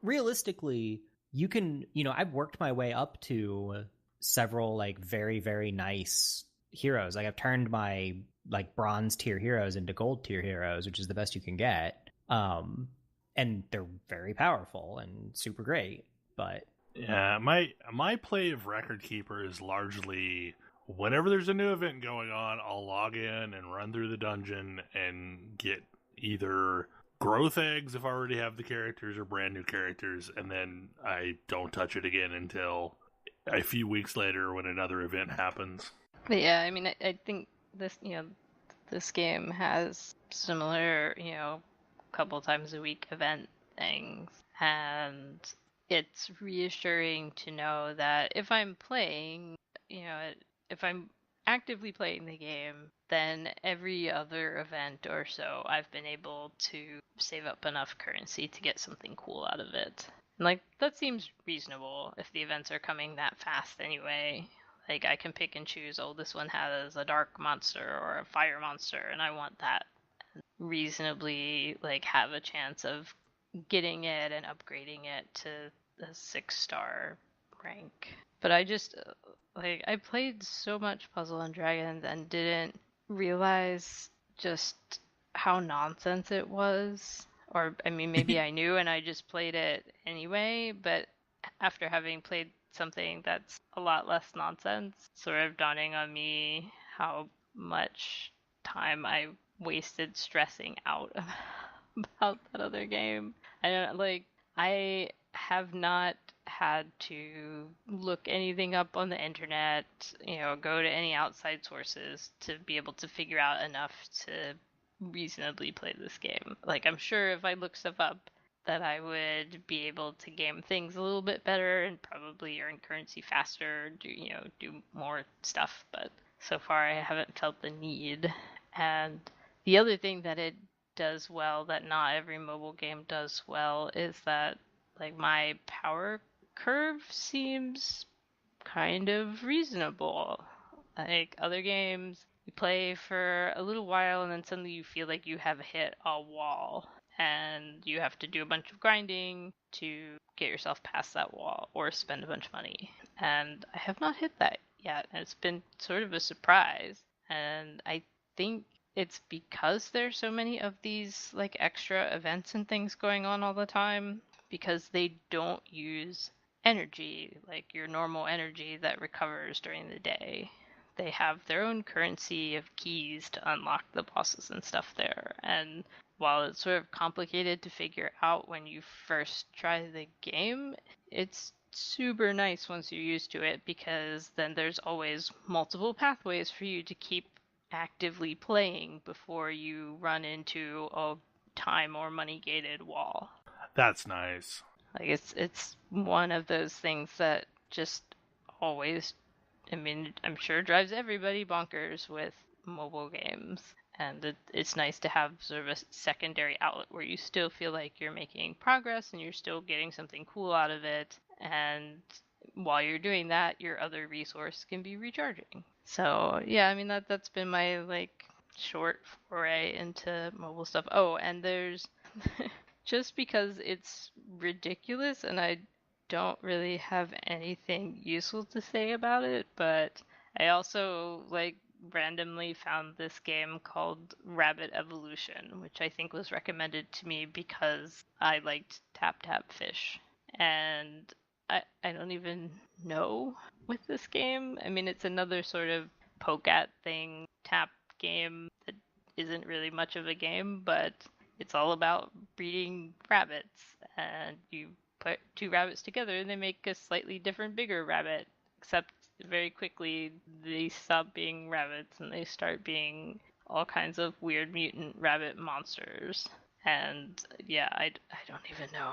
realistically, you can, I've worked my way up to several like very, very nice heroes. Like I've turned my like bronze tier heroes into gold tier heroes, which is the best you can get. And they're very powerful and super great, but Yeah, my play of Record Keeper is largely whenever there's a new event going on, I'll log in and run through the dungeon and get either growth eggs if I already have the characters or brand new characters, and then I don't touch it again until a few weeks later when another event happens. But yeah, I mean, I think this game has similar, couple times a week event things, and it's reassuring to know that if I'm playing, if I'm actively playing the game, then every other event or so I've been able to save up enough currency to get something cool out of it. And like, that seems reasonable if the events are coming that fast anyway. Like, I can pick and choose, oh, this one has a dark monster or a fire monster, and I want that. Reasonably, like, have a chance of getting it and upgrading it to the 6-star rank. But I just, like, I played so much Puzzle and Dragons and didn't realize just how nonsense it was. Or, I mean, maybe I knew and I just played it anyway, but after having played something that's a lot less nonsense, sort of dawning on me how much time I wasted stressing out about that other game. I have not had to look anything up on the internet, go to any outside sources to be able to figure out enough to reasonably play this game. Like, I'm sure if I look stuff up that I would be able to game things a little bit better and probably earn currency faster, do more stuff, but so far I haven't felt the need. And the other thing that it does well that not every mobile game does well is that, like, my power curve seems kind of reasonable. Like other games, you play for a little while and then suddenly you feel like you have hit a wall and you have to do a bunch of grinding to get yourself past that wall or spend a bunch of money. And I have not hit that yet. And it's been sort of a surprise. And I think it's because there's so many of these like extra events and things going on all the time, because they don't use energy like your normal energy that recovers during the day. They have their own currency of keys to unlock the bosses and stuff there. And while it's sort of complicated to figure out when you first try the game, it's super nice once you're used to it, because then there's always multiple pathways for you to keep actively playing before you run into a time or money gated wall. That's nice. Like it's one of those things that just always, I mean, I'm sure drives everybody bonkers with mobile games. And it's nice to have sort of a secondary outlet where you still feel like you're making progress and you're still getting something cool out of it. And while you're doing that, your other resource can be recharging. So yeah, I mean that's been my like short foray into mobile stuff. Oh, and there's just because it's ridiculous and I don't really have anything useful to say about it, but I also like randomly found this game called Rabbit Evolution, which I think was recommended to me because I liked Tap Tap Fish. And I don't even know with this game. I mean, it's another sort of poke at thing, tap game that isn't really much of a game, but it's all about breeding rabbits. And you put two rabbits together and they make a slightly different, bigger rabbit, except very quickly they stop being rabbits and they start being all kinds of weird mutant rabbit monsters. And yeah, I don't even know.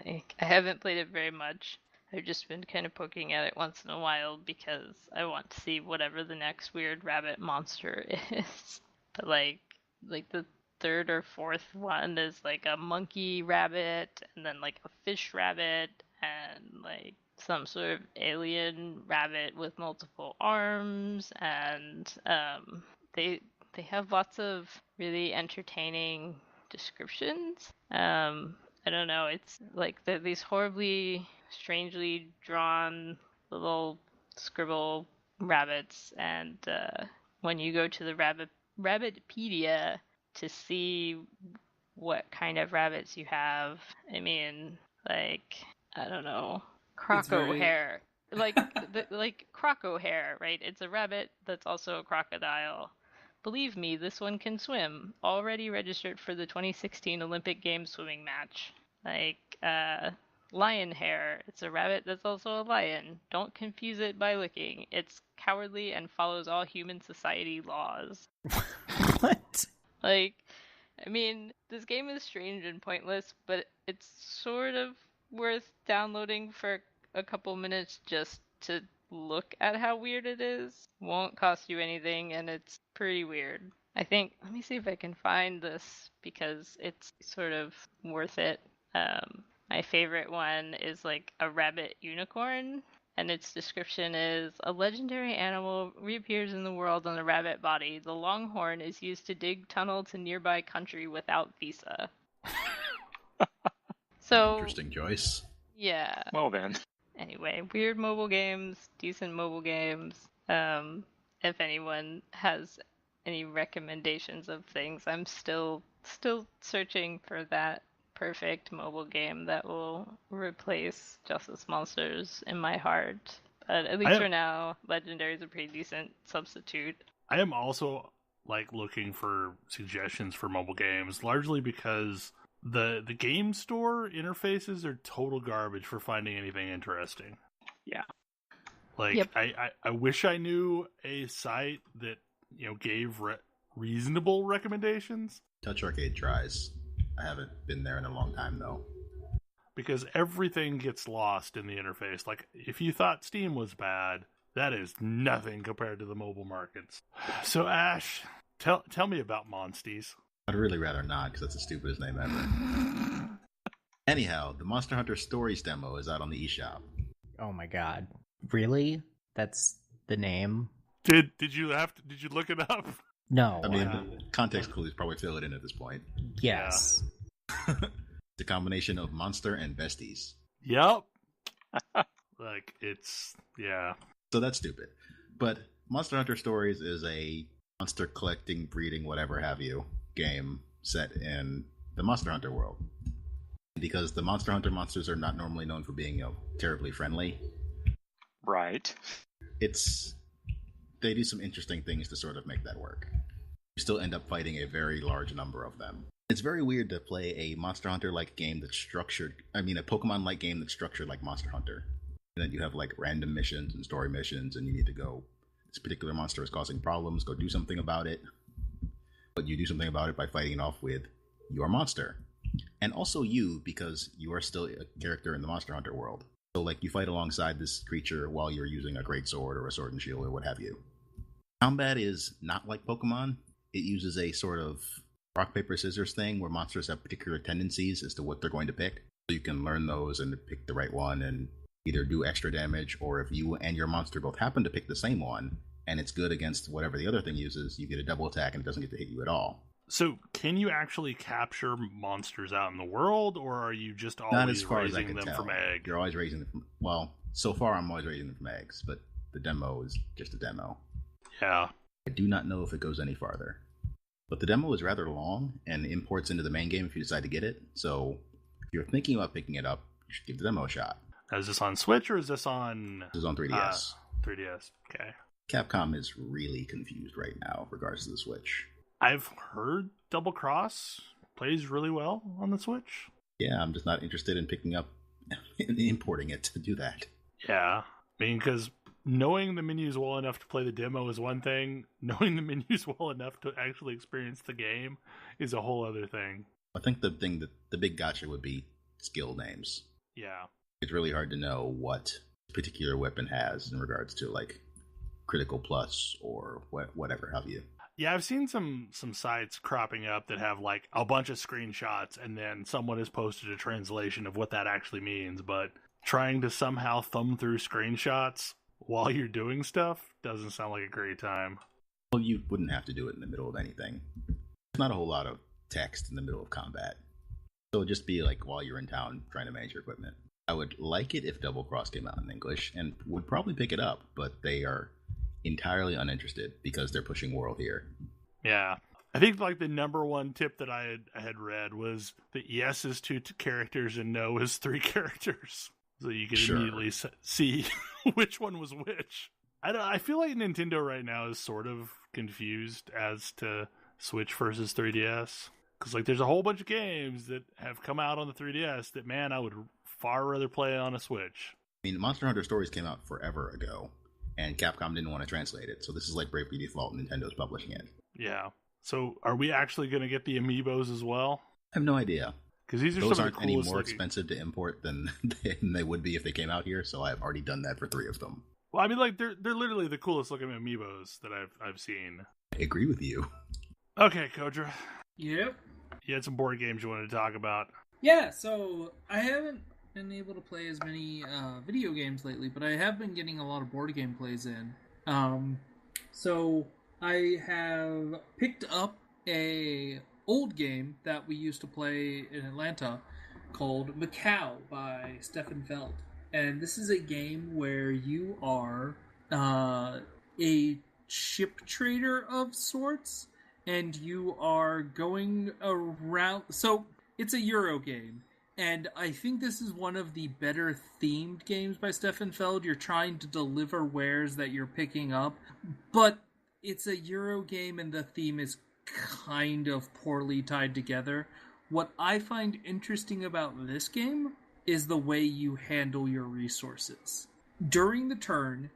Like, I haven't played it very much. I've just been kind of poking at it once in a while because I want to see whatever the next weird rabbit monster is. But like the third or fourth one is like a monkey rabbit, and then like a fish rabbit, and like some sort of alien rabbit with multiple arms, and they have lots of really entertaining descriptions. I don't know, it's like these horribly, strangely drawn little scribble rabbits, and when you go to the Rabbitpedia to see what kind of rabbits you have, I mean, like, I don't know, croco hair, like like croco hair, right? It's a rabbit that's also a crocodile. Believe me, this one can swim. Already registered for the 2016 Olympic Games swimming match. Like, lion hair. It's a rabbit that's also a lion. Don't confuse it by licking. It's cowardly and follows all human society laws. What? Like, I mean, this game is strange and pointless, but it's sort of worth downloading for a couple minutes just to look at how weird it is. Won't cost you anything, and it's pretty weird. I think, let me see if I can find this because it's sort of worth it. My favorite one is like a rabbit unicorn, and its description is: a legendary animal reappears in the world on a rabbit body. The longhorn is used to dig tunnel to nearby country without visa. So Interesting choice. yeah. Well then. Anyway, weird mobile games, decent mobile games. If anyone has any recommendations of things, I'm still searching for that perfect mobile game that will replace Justice Monsters in my heart. But at least for now, Legendary is a pretty decent substitute. I am also like looking for suggestions for mobile games, largely because the game store interfaces are total garbage for finding anything interesting. Yeah. Like, Yep. I wish I knew a site that, you know, gave reasonable recommendations. Touch Arcade tries. I haven't been there in a long time, though. Because everything gets lost in the interface. Like, if you thought Steam was bad, that is nothing compared to the mobile markets. So, Ash, tell me about Monsties. I'd really rather not, because that's the stupidest name ever. Anyhow, the Monster Hunter Stories demo is out on the eShop. Oh my god. Really? That's the name? Did you look it up? No. I mean, the context clues probably fill it in at this point. Yes. It's a combination of monster and besties. Yep. Like, it's, yeah. So that's stupid. But Monster Hunter Stories is a monster collecting, breeding, whatever have you game set in the Monster Hunter world. Because the Monster Hunter monsters are not normally known for being terribly friendly. Right. They do some interesting things to sort of make that work. You still end up fighting a very large number of them. It's very weird to play a Monster Hunter-like game that's structured... I mean, a Pokemon-like game that's structured like Monster Hunter. And then you have, like, random missions and story missions, and you need to go... This particular monster is causing problems, go do something about it. But you do something about it by fighting it off with your monster. And also you, because you are still a character in the Monster Hunter world. So, like, you fight alongside this creature while you're using a greatsword or a sword and shield or what have you. Combat is not like Pokemon. It uses a sort of rock, paper, scissors thing where monsters have particular tendencies as to what they're going to pick. So you can learn those and pick the right one and either do extra damage, or if you and your monster both happen to pick the same one and it's good against whatever the other thing uses, you get a double attack and it doesn't get to hit you at all. So can you actually capture monsters out in the world, or are you just Not always as far as I raising can them tell. from egg? You're always raising them from... Well, so far I'm always raising them from eggs, but the demo is just a demo. Yeah. I do not know if it goes any farther. But the demo is rather long and imports into the main game if you decide to get it. So if you're thinking about picking it up, you should give the demo a shot. Is this on Switch or is this on... This is on 3DS. 3DS, okay. Capcom is really confused right now in regards to the Switch. I've heard Double Cross plays really well on the Switch. Yeah, I'm just not interested in picking up and importing it to do that. Yeah. I mean, because knowing the menus well enough to play the demo is one thing. Knowing the menus well enough to actually experience the game is a whole other thing. I think the big gotcha would be skill names. Yeah. It's really hard to know what a particular weapon has in regards to, like, critical plus or whatever have you. Yeah, I've seen some sites cropping up that have, like, a bunch of screenshots and then someone has posted a translation of what that actually means, but trying to somehow thumb through screenshots while you're doing stuff doesn't sound like a great time. Well, you wouldn't have to do it in the middle of anything. There's not a whole lot of text in the middle of combat. So it'd just be like while you're in town trying to manage your equipment. I would like it if Double Cross came out in English and would probably pick it up, but they are entirely uninterested because they're pushing World here. Yeah. I think, like, the number one tip that I had read was that yes is 2 characters and no is 3 characters. So you can immediately see which one was which. I feel like Nintendo right now is sort of confused as to Switch versus 3DS. Because, like, there's a whole bunch of games that have come out on the 3DS that, man, I would far rather play on a Switch. I mean, Monster Hunter Stories came out forever ago, and Capcom didn't want to translate it. So this is like Bravely Default, and Nintendo's publishing it. Yeah. So are we actually going to get the amiibos as well? I have no idea. Because these are Those some of aren't the any coolest more looking... expensive to import than they would be if they came out here, so I've already done that for 3 of them. Well, I mean, like, they're literally the coolest looking amiibos that I've seen. I agree with you. Okay, Kodra. Yep. You had some board games you wanted to talk about. Yeah, so I haven't been able to play as many video games lately, but I have been getting a lot of board game plays in. So I have picked up a old game that we used to play in Atlanta called Macao by Stefan Feld. And this is a game where you are a ship trader of sorts, and you are going around... So, it's a Euro game, and I think this is one of the better themed games by Stefan Feld. You're trying to deliver wares that you're picking up, but it's a Euro game and the theme is kind of poorly tied together. What I find interesting about this game is the way you handle your resources. During the turn,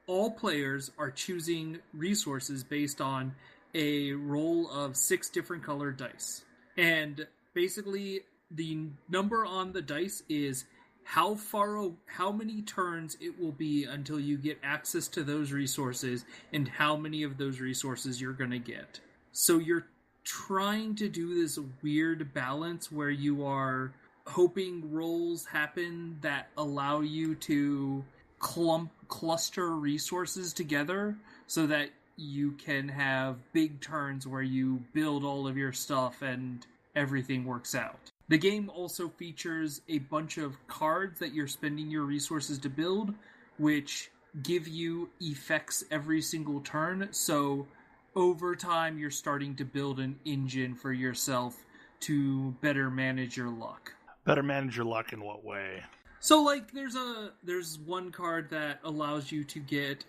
all players are choosing resources based on a roll of 6 different colored dice. And basically, the number on the dice is how many turns it will be until you get access to those resources and how many of those resources you're going to get. So you're trying to do this weird balance where you are hoping rolls happen that allow you to cluster resources together so that you can have big turns where you build all of your stuff and everything works out. The game also features a bunch of cards that you're spending your resources to build, which give you effects every single turn, so over time you're starting to build an engine for yourself to better manage your luck. Better manage your luck in what way? So, like, there's one card that allows you to get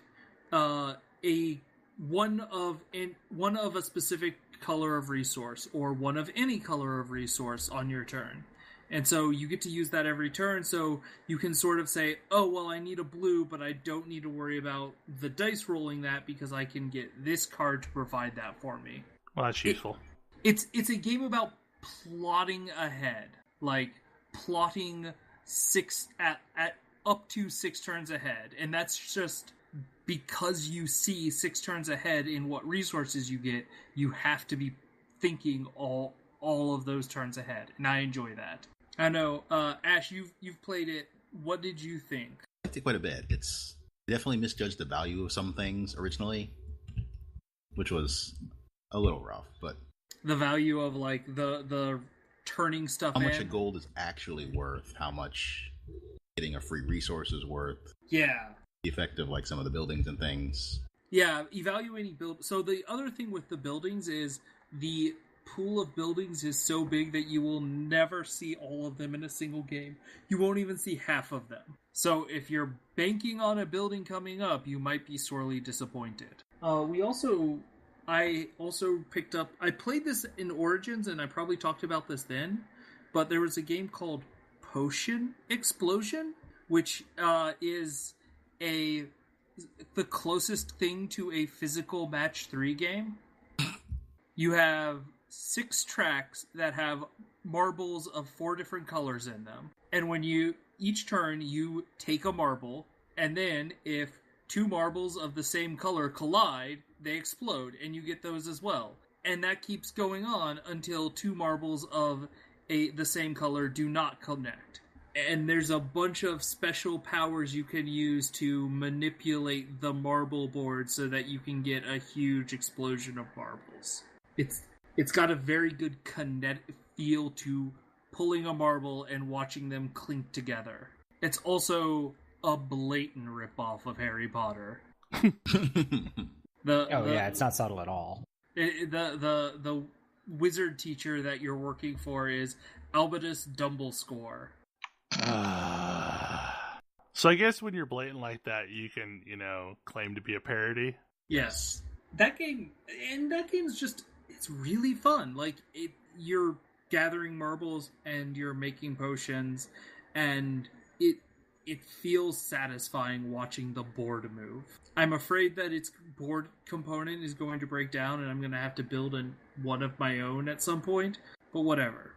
one of a specific color of resource, or one of any color of resource on your turn. And so you get to use that every turn, so you can sort of say, oh, well, I need a blue, but I don't need to worry about the dice rolling that because I can get this card to provide that for me. Well, that's useful. It's a game about plotting ahead. Like, plotting at up to 6 turns ahead. And that's just because you see 6 turns ahead in what resources you get, you have to be thinking all of those turns ahead. And I enjoy that. I know, Ash, you've played it. What did you think? I liked it quite a bit. It's definitely misjudged the value of some things originally, which was a little rough, but the value of, like, the turning stuff in. How much a gold is actually worth, how much getting a free resource is worth. Yeah. The effect of, like, some of the buildings and things. Yeah, evaluating build. So the other thing with the buildings is the pool of buildings is so big that you will never see all of them in a single game. You won't even see half of them. So if you're banking on a building coming up, you might be sorely disappointed. I also picked up... I played this in Origins, and I probably talked about this then, but there was a game called Potion Explosion, which is the closest thing to a physical match 3 game. You have 6 tracks that have marbles of 4 different colors in them. And when each turn, you take a marble, and then if 2 marbles of the same color collide, they explode, and you get those as well. And that keeps going on until 2 marbles of the same color do not connect. And there's a bunch of special powers you can use to manipulate the marble board so that you can get a huge explosion of marbles. It's got a very good kinetic feel to pulling a marble and watching them clink together. It's also a blatant ripoff of Harry Potter. It's not subtle at all. The wizard teacher that you're working for is Albus Dumbledore. So I guess when you're blatant like that, you can, claim to be a parody. Yes. That game's just, it's really fun. Like, you're gathering marbles and you're making potions, and it feels satisfying watching the board move. I'm afraid that its board component is going to break down and I'm going to have to build one of my own at some point, but whatever.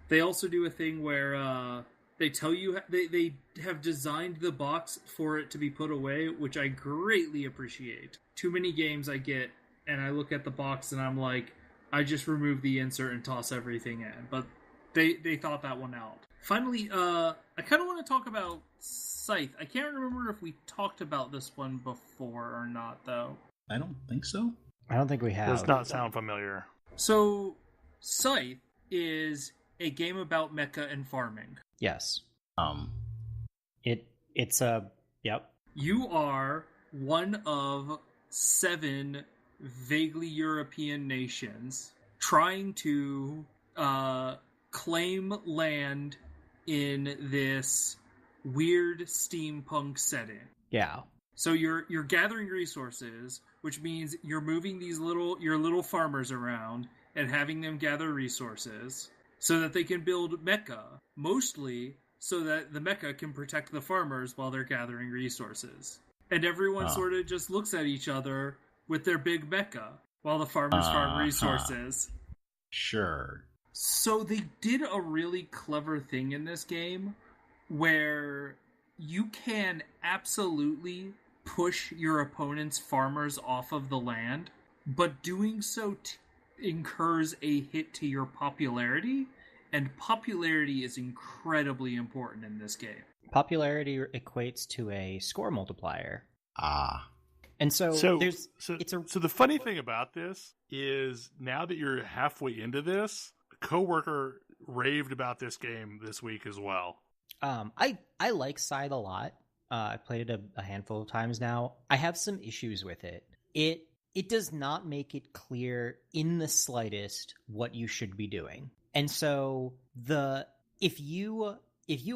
They also do a thing where they tell you they have designed the box for it to be put away, which I greatly appreciate. Too many games I get and I look at the box and I'm like, I just remove the insert and toss everything in. But they thought that one out. Finally, I kind of want to talk about Scythe. I can't remember if we talked about this one before or not, though. I don't think so. I don't think we have. Does not sound familiar. So, Scythe is a game about mecha and farming. Yes. Yep. You are one of 7 vaguely European nations trying to claim land in this weird steampunk setting. Yeah. So you're gathering resources, which means you're moving your little farmers around and having them gather resources so that they can build mecha, mostly so that the mecha can protect the farmers while they're gathering resources. And everyone sort of just looks at each other with their big mecha while the farmers farm resources. Sure. So they did a really clever thing in this game where you can absolutely push your opponent's farmers off of the land, but doing so incurs a hit to your popularity, and popularity is incredibly important in this game. Popularity equates to a score multiplier. And so the funny thing about this is now that you're halfway into this, a coworker raved about this game this week as well. I like Scythe a lot. I've played it a handful of times now. I have some issues with it. It does not make it clear in the slightest what you should be doing. And so if you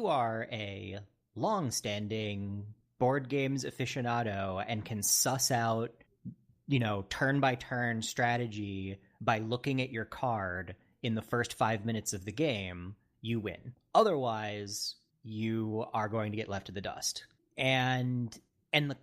are a long-standing board games aficionado and can suss out, turn-by-turn strategy by looking at your card in the first 5 minutes of the game, you win. Otherwise, you are going to get left in the dust. And the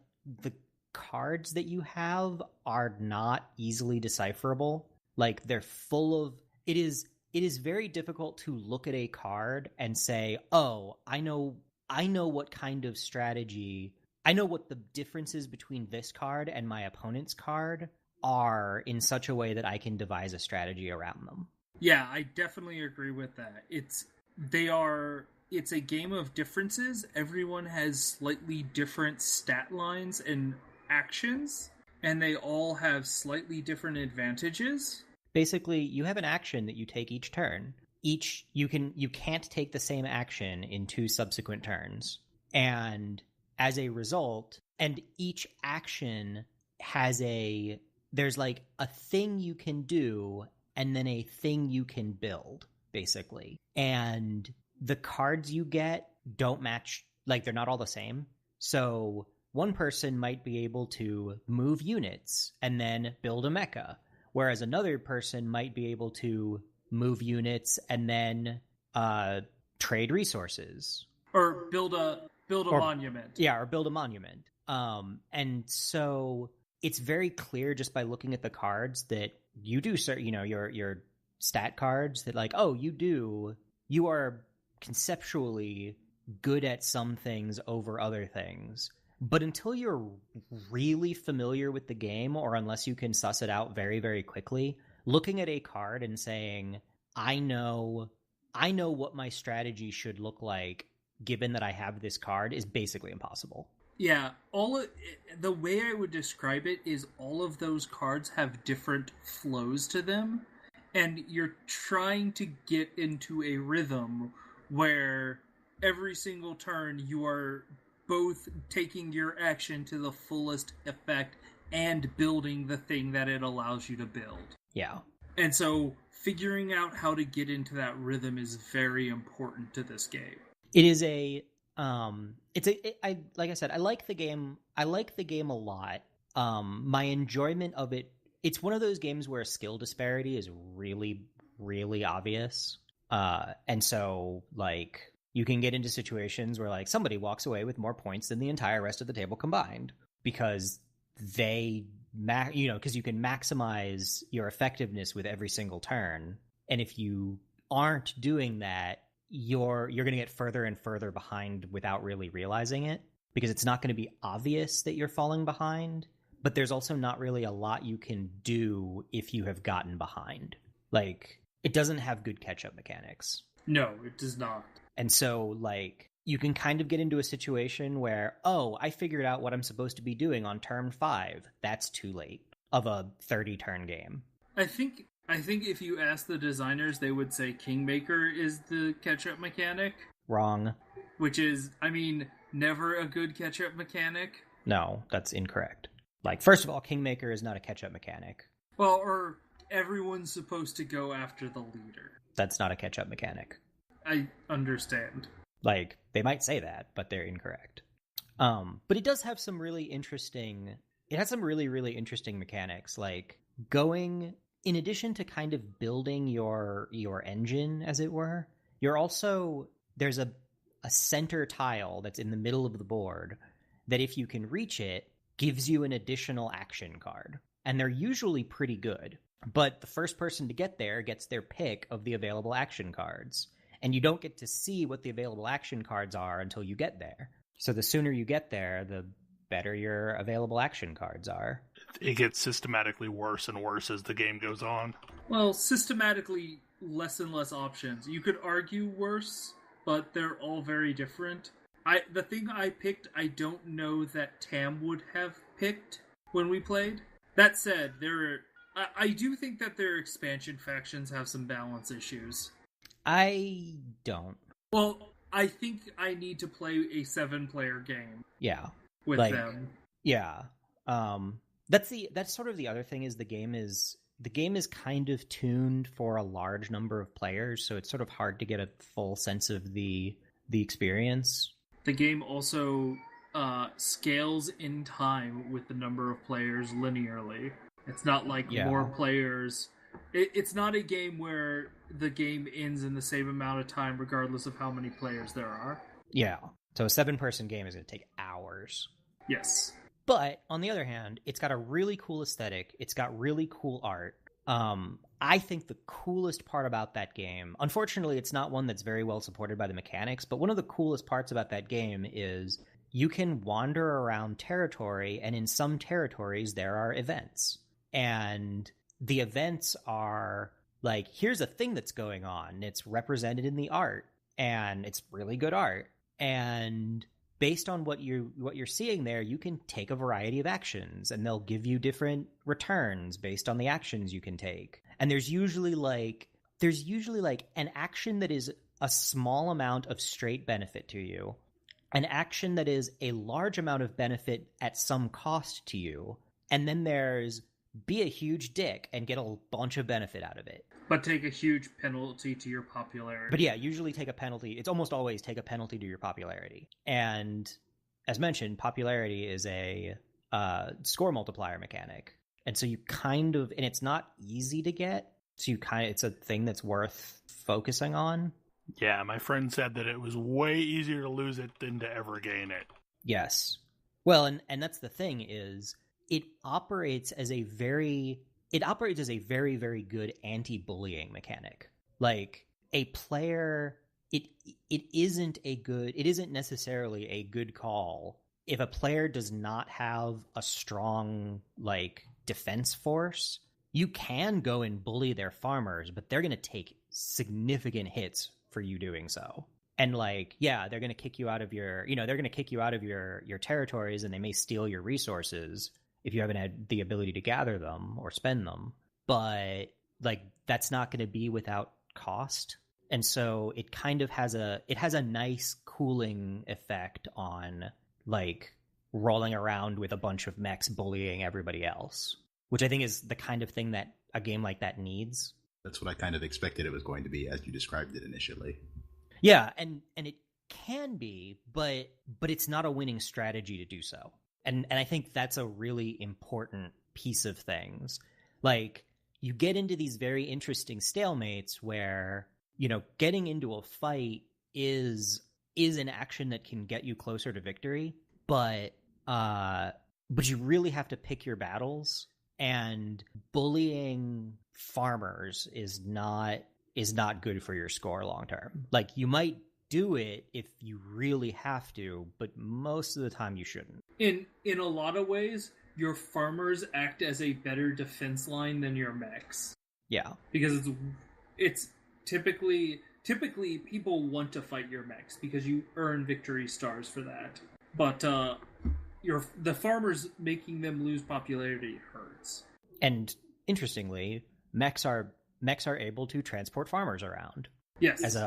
cards that you have are not easily decipherable. Like, they're full of... It is very difficult to look at a card and say, oh, I know what kind of strategy... I know what the differences between this card and my opponent's card are in such a way that I can devise a strategy around them. Yeah, I definitely agree with that. It's a game of differences. Everyone has slightly different stat lines and actions, and they all have slightly different advantages. Basically, you have an action that you take each turn. You can't take the same action in 2 subsequent turns. And as a result, and each action has there's like a thing you can do and then a thing you can build, basically. And the cards you get don't match, like, they're not all the same. So one person might be able to move units and then build a mecha, whereas another person might be able to move units and then trade resources. Or build a monument. Yeah, or build a monument. And so it's very clear just by looking at the cards that you do, your stat cards, that like, oh, you are conceptually good at some things over other things. But until you're really familiar with the game, or unless you can suss it out very, very quickly, looking at a card and saying, I know what my strategy should look like given that I have this card, is basically impossible. Yeah, the way I would describe it is all of those cards have different flows to them, and you're trying to get into a rhythm where every single turn you are both taking your action to the fullest effect and building the thing that it allows you to build. Yeah. And so figuring out how to get into that rhythm is very important to this game. It is like I said, I like the game. I like the game a lot. My enjoyment of it, it's one of those games where skill disparity is really, really obvious. And so, like, you can get into situations where, like, somebody walks away with more points than the entire rest of the table combined because because you can maximize your effectiveness with every single turn. And if you aren't doing that, you're going to get further and further behind without really realizing it, because it's not going to be obvious that you're falling behind, but there's also not really a lot you can do if you have gotten behind. Like, it doesn't have good catch-up mechanics. No, it does not. And so, like, you can kind of get into a situation where, oh, I figured out what I'm supposed to be doing on turn 5. That's too late of a 30-turn game. I think if you ask the designers, they would say Kingmaker is the catch-up mechanic. Wrong. Which is, never a good catch-up mechanic. No, that's incorrect. Like, first of all, Kingmaker is not a catch-up mechanic. Well, or everyone's supposed to go after the leader. That's not a catch-up mechanic. I understand. Like, they might say that, but they're incorrect. But it does have some really interesting... It has some really, really interesting mechanics, like going... In addition to kind of building your engine, as it were, you're also... There's a center tile that's in the middle of the board that, if you can reach it, gives you an additional action card. And they're usually pretty good. But the first person to get there gets their pick of the available action cards. And you don't get to see what the available action cards are until you get there. So the sooner you get there, the better your available action cards are. It gets systematically worse and worse as the game goes on. Well, systematically less and less options. You could argue worse, but they're all very different. The thing I picked, I don't know that Tam would have picked when we played. That said, I do think that their expansion factions have some balance issues. I don't. Well, I think I need to play a 7-player game. Yeah. With them. Yeah. That's sort of the other thing is the game is kind of tuned for a large number of players, so it's sort of hard to get a full sense of the experience. The game also scales in time with the number of players linearly. It's not like more players. It's not a game where the game ends in the same amount of time regardless of how many players there are. Yeah. So a 7-person game is going to take hours. Yes. But, on the other hand, it's got a really cool aesthetic. It's got really cool art. I think the coolest part about that game, unfortunately, it's not one that's very well supported by the mechanics, but one of the coolest parts about that game is you can wander around territory, and in some territories there are events. And the events are like, here's a thing that's going on. It's represented in the art, and it's really good art. And based on what you're seeing there, you can take a variety of actions, and they'll give you different returns based on the actions you can take. And there's usually like an action that is a small amount of straight benefit to you, an action that is a large amount of benefit at some cost to you, and then there's be a huge dick and get a bunch of benefit out of it. But take a huge penalty to your popularity. But yeah, usually take a penalty. It's almost always take a penalty to your popularity. And as mentioned, popularity is a score multiplier mechanic. And so you kind of, and it's not easy to get. So it's a thing that's worth focusing on. Yeah, my friend said that it was way easier to lose it than to ever gain it. Yes. Well, and that's the thing is, it operates as a very, very good anti-bullying mechanic. Like, a player, it isn't necessarily a good call if a player does not have a strong, like, defense force. You can go and bully their farmers, but they're going to take significant hits for you doing so. And like, yeah, they're going to kick you out of your territories, and they may steal your resources if you haven't had the ability to gather them or spend them. But like, that's not going to be without cost. And so it kind of has a nice cooling effect on like rolling around with a bunch of mechs bullying everybody else, which I think is the kind of thing that a game like that needs. That's what I kind of expected it was going to be as you described it initially. Yeah, and it can be, but it's not a winning strategy to do so. And I think that's a really important piece of things. Like, you get into these very interesting stalemates where, you know, getting into a fight is an action that can get you closer to victory, but you really have to pick your battles, and bullying farmers is not good for your score long term. Like, you might do it if you really have to, but most of the time you shouldn't. In a lot of ways, your farmers act as a better defense line than your mechs. Yeah. Because it's typically people want to fight your mechs because you earn victory stars for that. But the farmers making them lose popularity hurts. And interestingly, mechs are able to transport farmers around. Yes.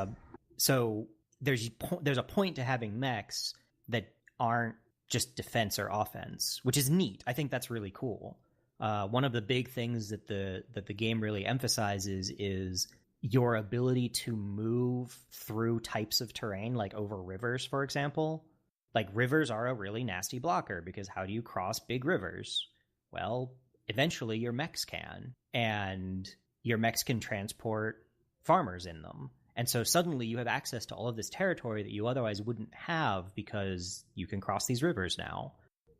So there's a point to having mechs that aren't just defense or offense, which is neat. I think that's really cool. One of the big things that the game really emphasizes is your ability to move through types of terrain, like over rivers, for example. Like, rivers are a really nasty blocker because how do you cross big rivers? Well, eventually your mechs can, and your mechs can transport farmers in them. And so suddenly you have access to all of this territory that you otherwise wouldn't have because you can cross these rivers now,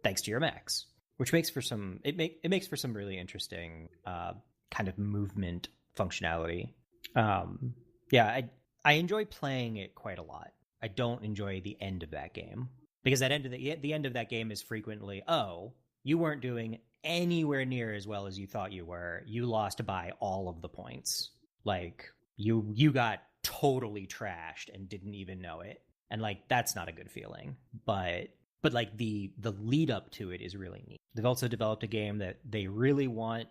thanks to your mechs, which makes for some really interesting kind of movement functionality. Yeah, I enjoy playing it quite a lot. I don't enjoy the end of that game because the end of that game is frequently, oh, you weren't doing anywhere near as well as you thought you were. You lost by all of the points. Like, you got totally trashed and didn't even know it. And like that's not a good feeling. But like the lead up to it is really neat. They've also developed a game that they really wanted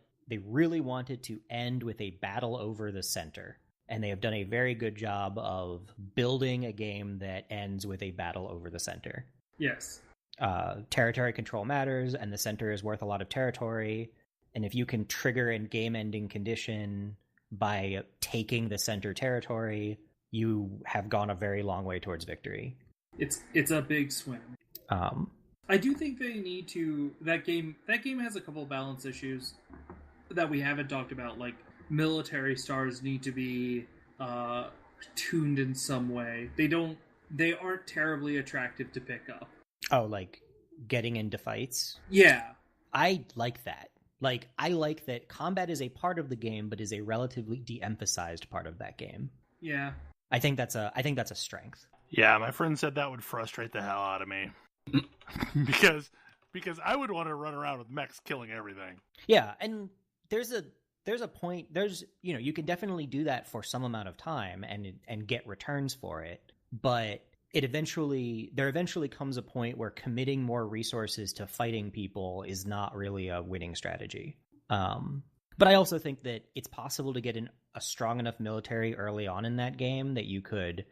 to end with a battle over the center. And they have done a very good job of building a game that ends with a battle over the center. Yes. Territory control matters, and the center is worth a lot of territory. And if you can trigger a game-ending condition by taking the center territory, you have gone a very long way towards victory. It's a big swing. I do think they need to... That game has a couple balance issues that we haven't talked about. Like, military stars need to be tuned in some way. They aren't terribly attractive to pick up. Oh, like getting into fights? Yeah. I like that. Like, I like that combat is a part of the game, but is a relatively de-emphasized part of that game. Yeah. I think that's a strength. Yeah, my friend said that would frustrate the hell out of me. because I would want to run around with mechs killing everything. Yeah, and there's a point, you can definitely do that for some amount of time and get returns for it, but there eventually comes a point where committing more resources to fighting people is not really a winning strategy. But I also think that it's possible to get a strong enough military early on in that game that you could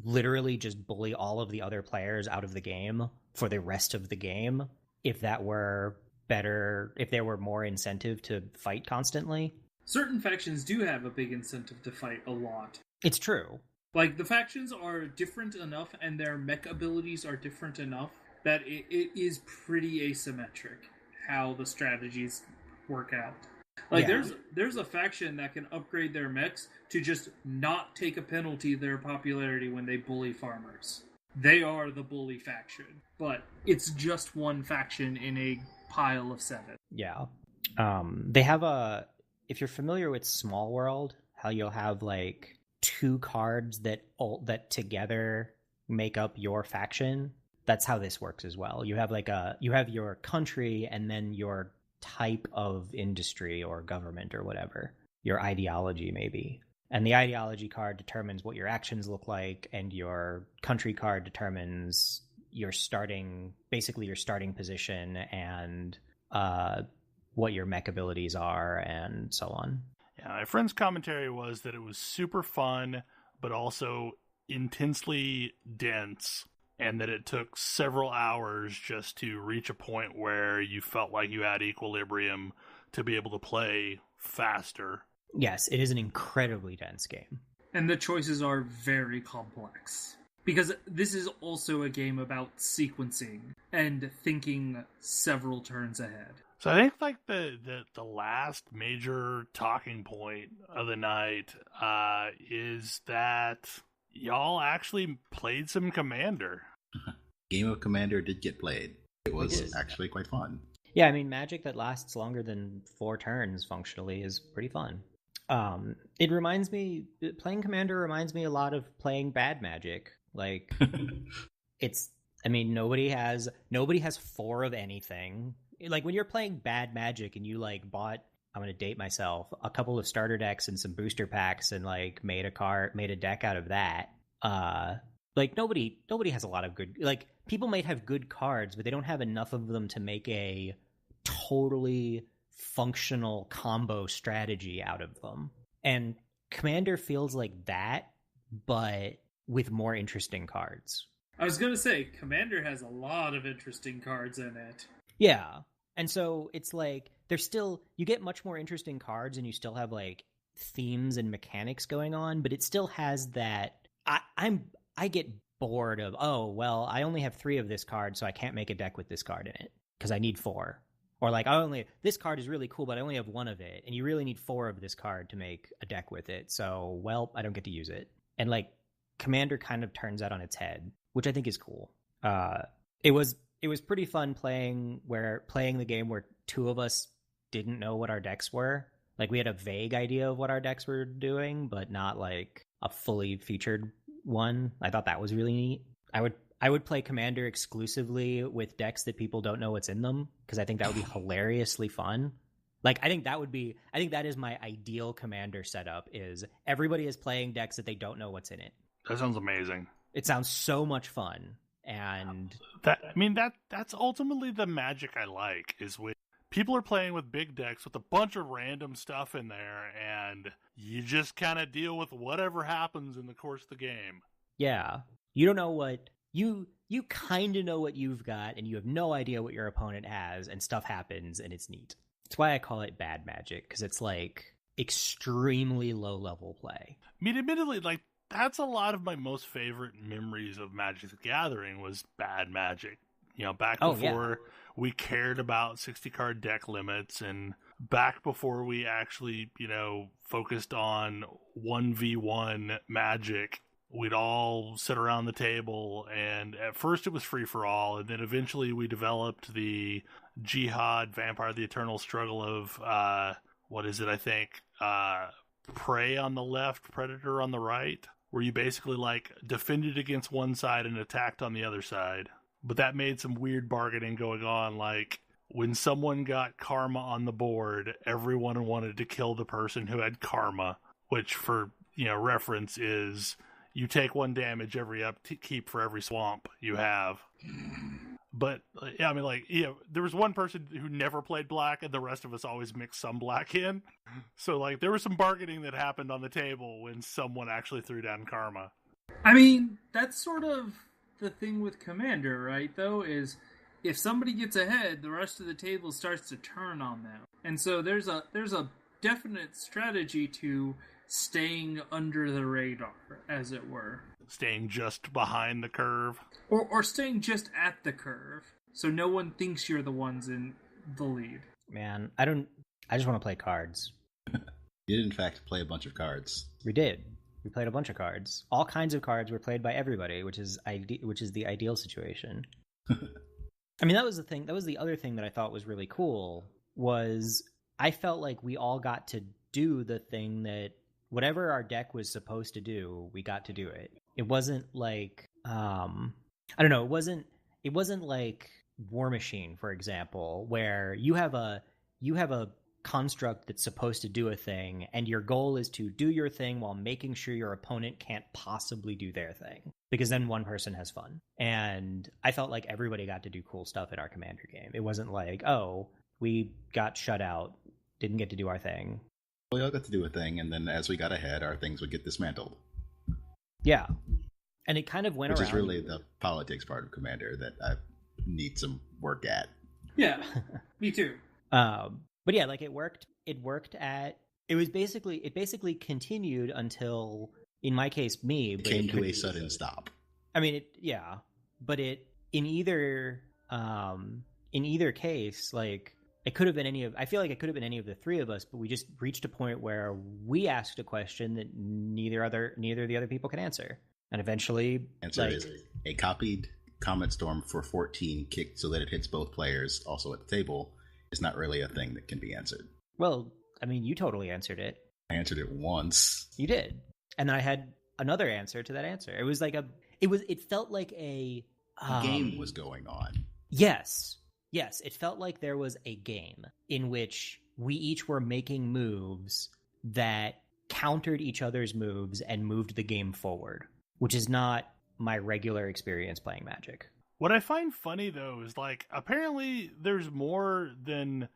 literally just bully all of the other players out of the game for the rest of the game if that were better, if there were more incentive to fight constantly. Certain factions do have a big incentive to fight a lot. It's true. Like, the factions are different enough and their mech abilities are different enough that it is pretty asymmetric how the strategies work out. Like, yeah. There's a faction that can upgrade their mechs to just not take a penalty of their popularity when they bully farmers. They are the bully faction, but it's just one faction in a pile of 7. Yeah. They have if you're familiar with Small World, how you'll have like 2 cards that together make up your faction. That's how this works as well. You have you have your country and then your type of industry or government or whatever, your ideology maybe. And the ideology card determines what your actions look like, and your country card determines your starting position and what your mech abilities are and so on. Yeah, my friend's commentary was that it was super fun, but also intensely dense, and that it took several hours just to reach a point where you felt like you had equilibrium to be able to play faster. Yes, it is an incredibly dense game. And the choices are very complex. Because this is also a game about sequencing and thinking several turns ahead. So I think like the last major talking point of the night is that y'all actually played some Commander. Game of Commander did get played. It was actually quite fun. Yeah, I mean, Magic that lasts longer than 4 turns functionally is pretty fun. Playing Commander reminds me a lot of playing bad Magic. Like, nobody has 4 of anything. Like, when you're playing bad Magic and you like bought, I'm going to date myself, a couple of starter decks and some booster packs and like made a deck out of that. Like, nobody has a lot of good, like, people might have good cards, but they don't have enough of them to make a totally functional combo strategy out of them. And Commander feels like that, but with more interesting cards. I was going to say, Commander has a lot of interesting cards in it. Yeah. And so it's like, you get much more interesting cards and you still have like themes and mechanics going on, but it still has that, I get bored of, oh, well, I only have 3 of this card, so I can't make a deck with this card in it because I need 4. Or like, this card is really cool, but I only have 1 of it, and you really need 4 of this card to make a deck with it. So, well, I don't get to use it. And like, Commander kind of turns that on its head, which I think is cool. It was pretty fun playing the game where 2 of us didn't know what our decks were. Like, we had a vague idea of what our decks were doing, but not like a fully featured one. I thought that was really neat. I would play Commander exclusively with decks that people don't know what's in them, because I think that would be hilariously fun. Like, I think that is my ideal Commander setup, is everybody is playing decks that they don't know what's in it. That sounds amazing. It sounds so much fun. And that's ultimately the magic I like, is when people are playing with big decks with a bunch of random stuff in there, and you just kind of deal with whatever happens in the course of the game. yeah, you don't know what you kind of know what you've got, and you have no idea what your opponent has, and stuff happens, and it's neat. That's why I call it bad magic, because it's like extremely low level play. I mean, admittedly, like, that's a lot of my most favorite memories of Magic the Gathering was bad magic. You know, back before we cared about 60 card deck limits, and back before we actually, you know, focused on 1v1 magic, we'd all sit around the table, and at first it was free for all, and then eventually we developed the Jihad, Vampire the Eternal Struggle of, what is it, I think, Prey on the left, Predator on the right, where you basically, like, defended against one side and attacked on the other side. But that made some weird bargaining going on, like, when someone got Karma on the board, everyone wanted to kill the person who had Karma, which, for, you know, reference is you take 1 damage every upkeep for every swamp you have. But, yeah, I mean, like, you know, there was one person who never played black, and the rest of us always mixed some black in. So, like, there was some bargaining that happened on the table when someone actually threw down Karma. I mean, that's sort of the thing with Commander, right, though, is if somebody gets ahead, the rest of the table starts to turn on them. And so there's a definite strategy to staying under the radar, as it were. Staying just behind the curve. Or staying just at the curve, so no one thinks you're the ones in the lead. Man, I just want to play cards. You did, in fact, play a bunch of cards. We did. We played a bunch of cards. All kinds of cards were played by everybody, which is the ideal situation. I mean, that was the thing. That was the other thing that I thought was really cool, was I felt like we all got to do the thing that whatever our deck was supposed to do, we got to do it. It wasn't like, I don't know, it wasn't like War Machine, for example, where you have a construct that's supposed to do a thing, and your goal is to do your thing while making sure your opponent can't possibly do their thing, because then one person has fun. And I felt like everybody got to do cool stuff in our Commander game. It wasn't like, oh, we got shut out, didn't get to do our thing. We all got to do a thing, and then as we got ahead, our things would get dismantled. Yeah. And it kind of went around. Which is really the politics part of Commander that I need some work at. Yeah, me too. But yeah, like it worked at, it basically continued until, in my case, me. It came to a sudden stop. I mean, but in either case, like, it could have been I feel like it could have been any of the three of us, but we just reached a point where we asked a question that neither of the other people could answer. And eventually, answer is a copied Comet Storm for 14 kicked so that it hits both players, also at the table, is not really a thing that can be answered. Well, I mean, you totally answered it. I answered it once. You did. And I had another answer to that answer. It was like it felt like a game was going on. Yes. Yes, it felt like there was a game in which we each were making moves that countered each other's moves and moved the game forward, which is not my regular experience playing Magic. What I find funny, though, is, like, apparently there's more than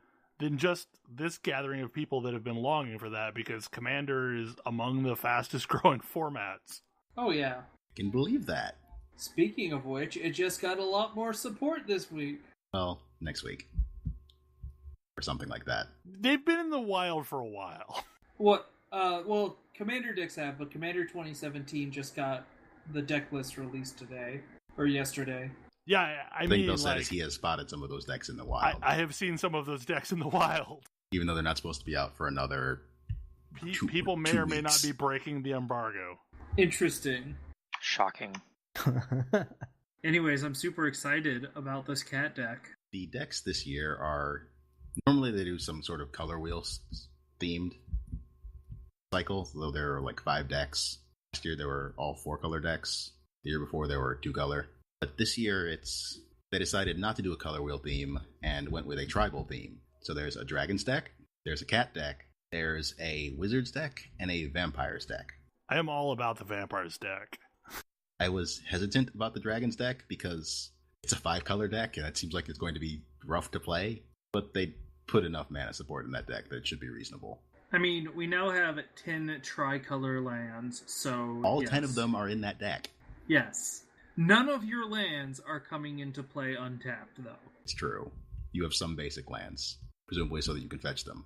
just this gathering of people that have been longing for that, because Commander is among the fastest growing formats. Oh, yeah. I can believe that. Speaking of which, it just got a lot more support this week. Well, next week. Or something like that. They've been in the wild for a while. What? Well, Commander decks have, but Commander 2017 just got the deck list released today. Or yesterday. Yeah, I mean, Bill says he has spotted some of those decks in the wild. I have seen some of those decks in the wild. Even though they're not supposed to be out for another people may or may not be breaking the embargo. Interesting. Shocking. Anyways, I'm super excited about this cat deck. The decks this year are... Normally they do some sort of color wheels themed cycle, though there are like 5 decks. Last year there were all 4-color decks. The year before there were 2-color. But this year they decided not to do a color wheel theme and went with a tribal theme. So there's a Dragon's deck, There's a cat deck, there's a wizard's deck, and a vampires deck. I am all about the vampires deck. I was hesitant about the dragons deck because it's a 5-color deck, and it seems like it's going to be rough to play, but they put enough mana support in that deck that it should be reasonable. I mean, we now have 10 tricolor lands, so... All 10 of them are in that deck. Yes. None of your lands are coming into play untapped, though. It's true. You have some basic lands, presumably so that you can fetch them.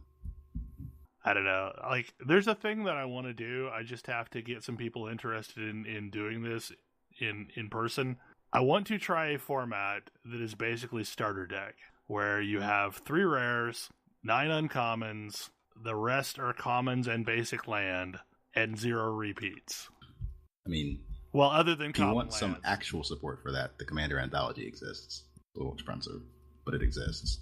I don't know. Like, there's a thing that I want to do. I just have to get some people interested in doing this in person. I want to try a format that is basically starter deck, where you have 3 rares, 9 uncommons, the rest are commons and basic land, and 0 repeats. I mean, well, other than if you want lands. some actual support for that, the Commander Anthology exists. A little expensive, but it exists.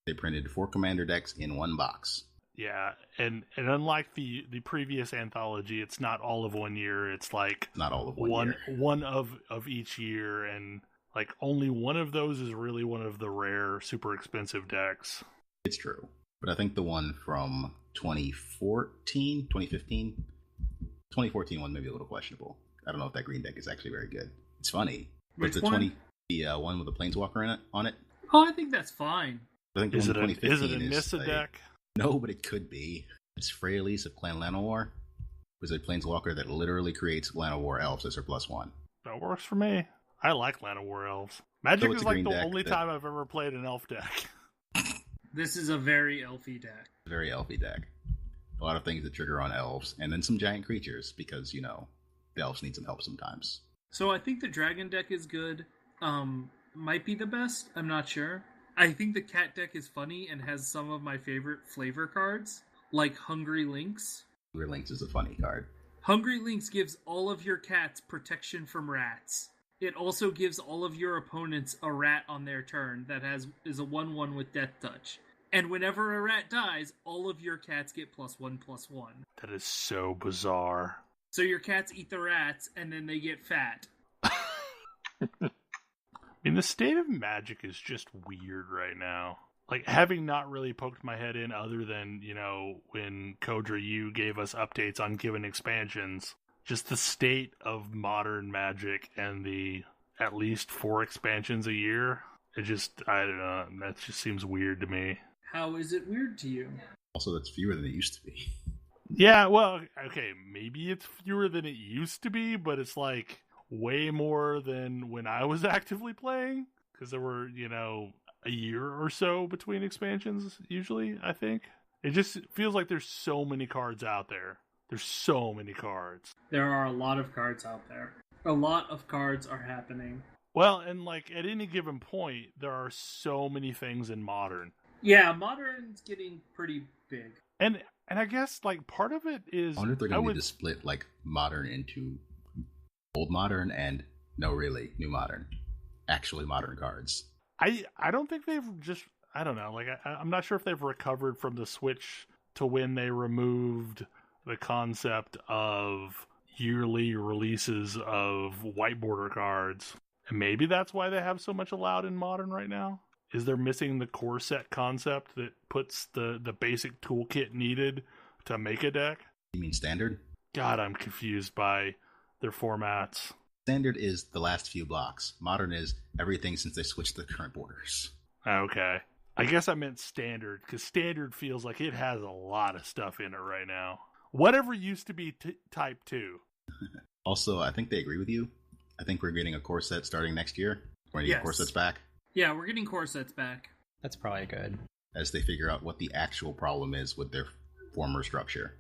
They printed 4 Commander decks in 1 box. Yeah, and unlike the previous anthology, it's not all of 1 year. It's like not all of one year. One of each year, and like only one of those is really one of the rare, super expensive decks. It's true, but I think the one from 2014 one may be a little questionable. I don't know if that green deck is actually very good. It's funny, but Which the one? The one with the Planeswalker on it. Oh, I think that's fine. I think the Is one it in a 2015 is Nissa deck? No, but it could be. It's Freyalise of Clan Llanowar, was a Planeswalker that literally creates Llanowar elves as her +1. That works for me. I like Llanowar elves. Magic So it's is a like green the deck only that- time I've ever played an elf deck. This is a very elfy deck. Very elfy deck. A lot of things that trigger on elves, and then some giant creatures, because, you know, the elves need some help sometimes. So I think the dragon deck is good. Might be the best. I'm not sure. I think the cat deck is funny and has some of my favorite flavor cards, like Hungry Lynx. Hungry Lynx is a funny card. Hungry Lynx gives all of your cats protection from rats. It also gives all of your opponents a rat on their turn that is a 1/1 with Death Touch. And whenever a rat dies, all of your cats get +1/+1. That is so bizarre. So your cats eat the rats, and then they get fat. I mean, the state of Magic is just weird right now. Like, having not really poked my head in other than, you know, when Kodra U gave us updates on given expansions, just the state of modern Magic and the at least 4 expansions a year, it just, I don't know, that just seems weird to me. How is it weird to you? Also, that's fewer than it used to be. Yeah, well, okay, maybe it's fewer than it used to be, but it's like way more than when I was actively playing, because there were, you know, a year or so between expansions, usually, I think. It just feels like there's so many cards out there. There's so many cards. There are a lot of cards out there. A lot of cards are happening. Well, and like at any given point, there are so many things in Modern. Yeah, Modern's getting pretty big. And I guess like part of it is I wonder if they're going to need to split like Modern into Old Modern and no, really, New Modern. Actually modern cards. I don't think they've just, I don't know, like I'm not sure if they've recovered from the switch to when they removed the concept of yearly releases of white border cards. And maybe that's why they have so much allowed in Modern right now. Is they're missing the core set concept that puts the basic toolkit needed to make a deck? You mean Standard? God, I'm confused by their formats. Standard is the last few blocks. Modern is everything since they switched the current borders. Okay. I guess I meant Standard, because Standard feels like it has a lot of stuff in it right now. Whatever used to be Type 2. Also, I think they agree with you. I think we're getting a core set starting next year. We're going to get core sets back. Yeah, we're getting core sets back. That's probably good. As they figure out what the actual problem is with their former structure.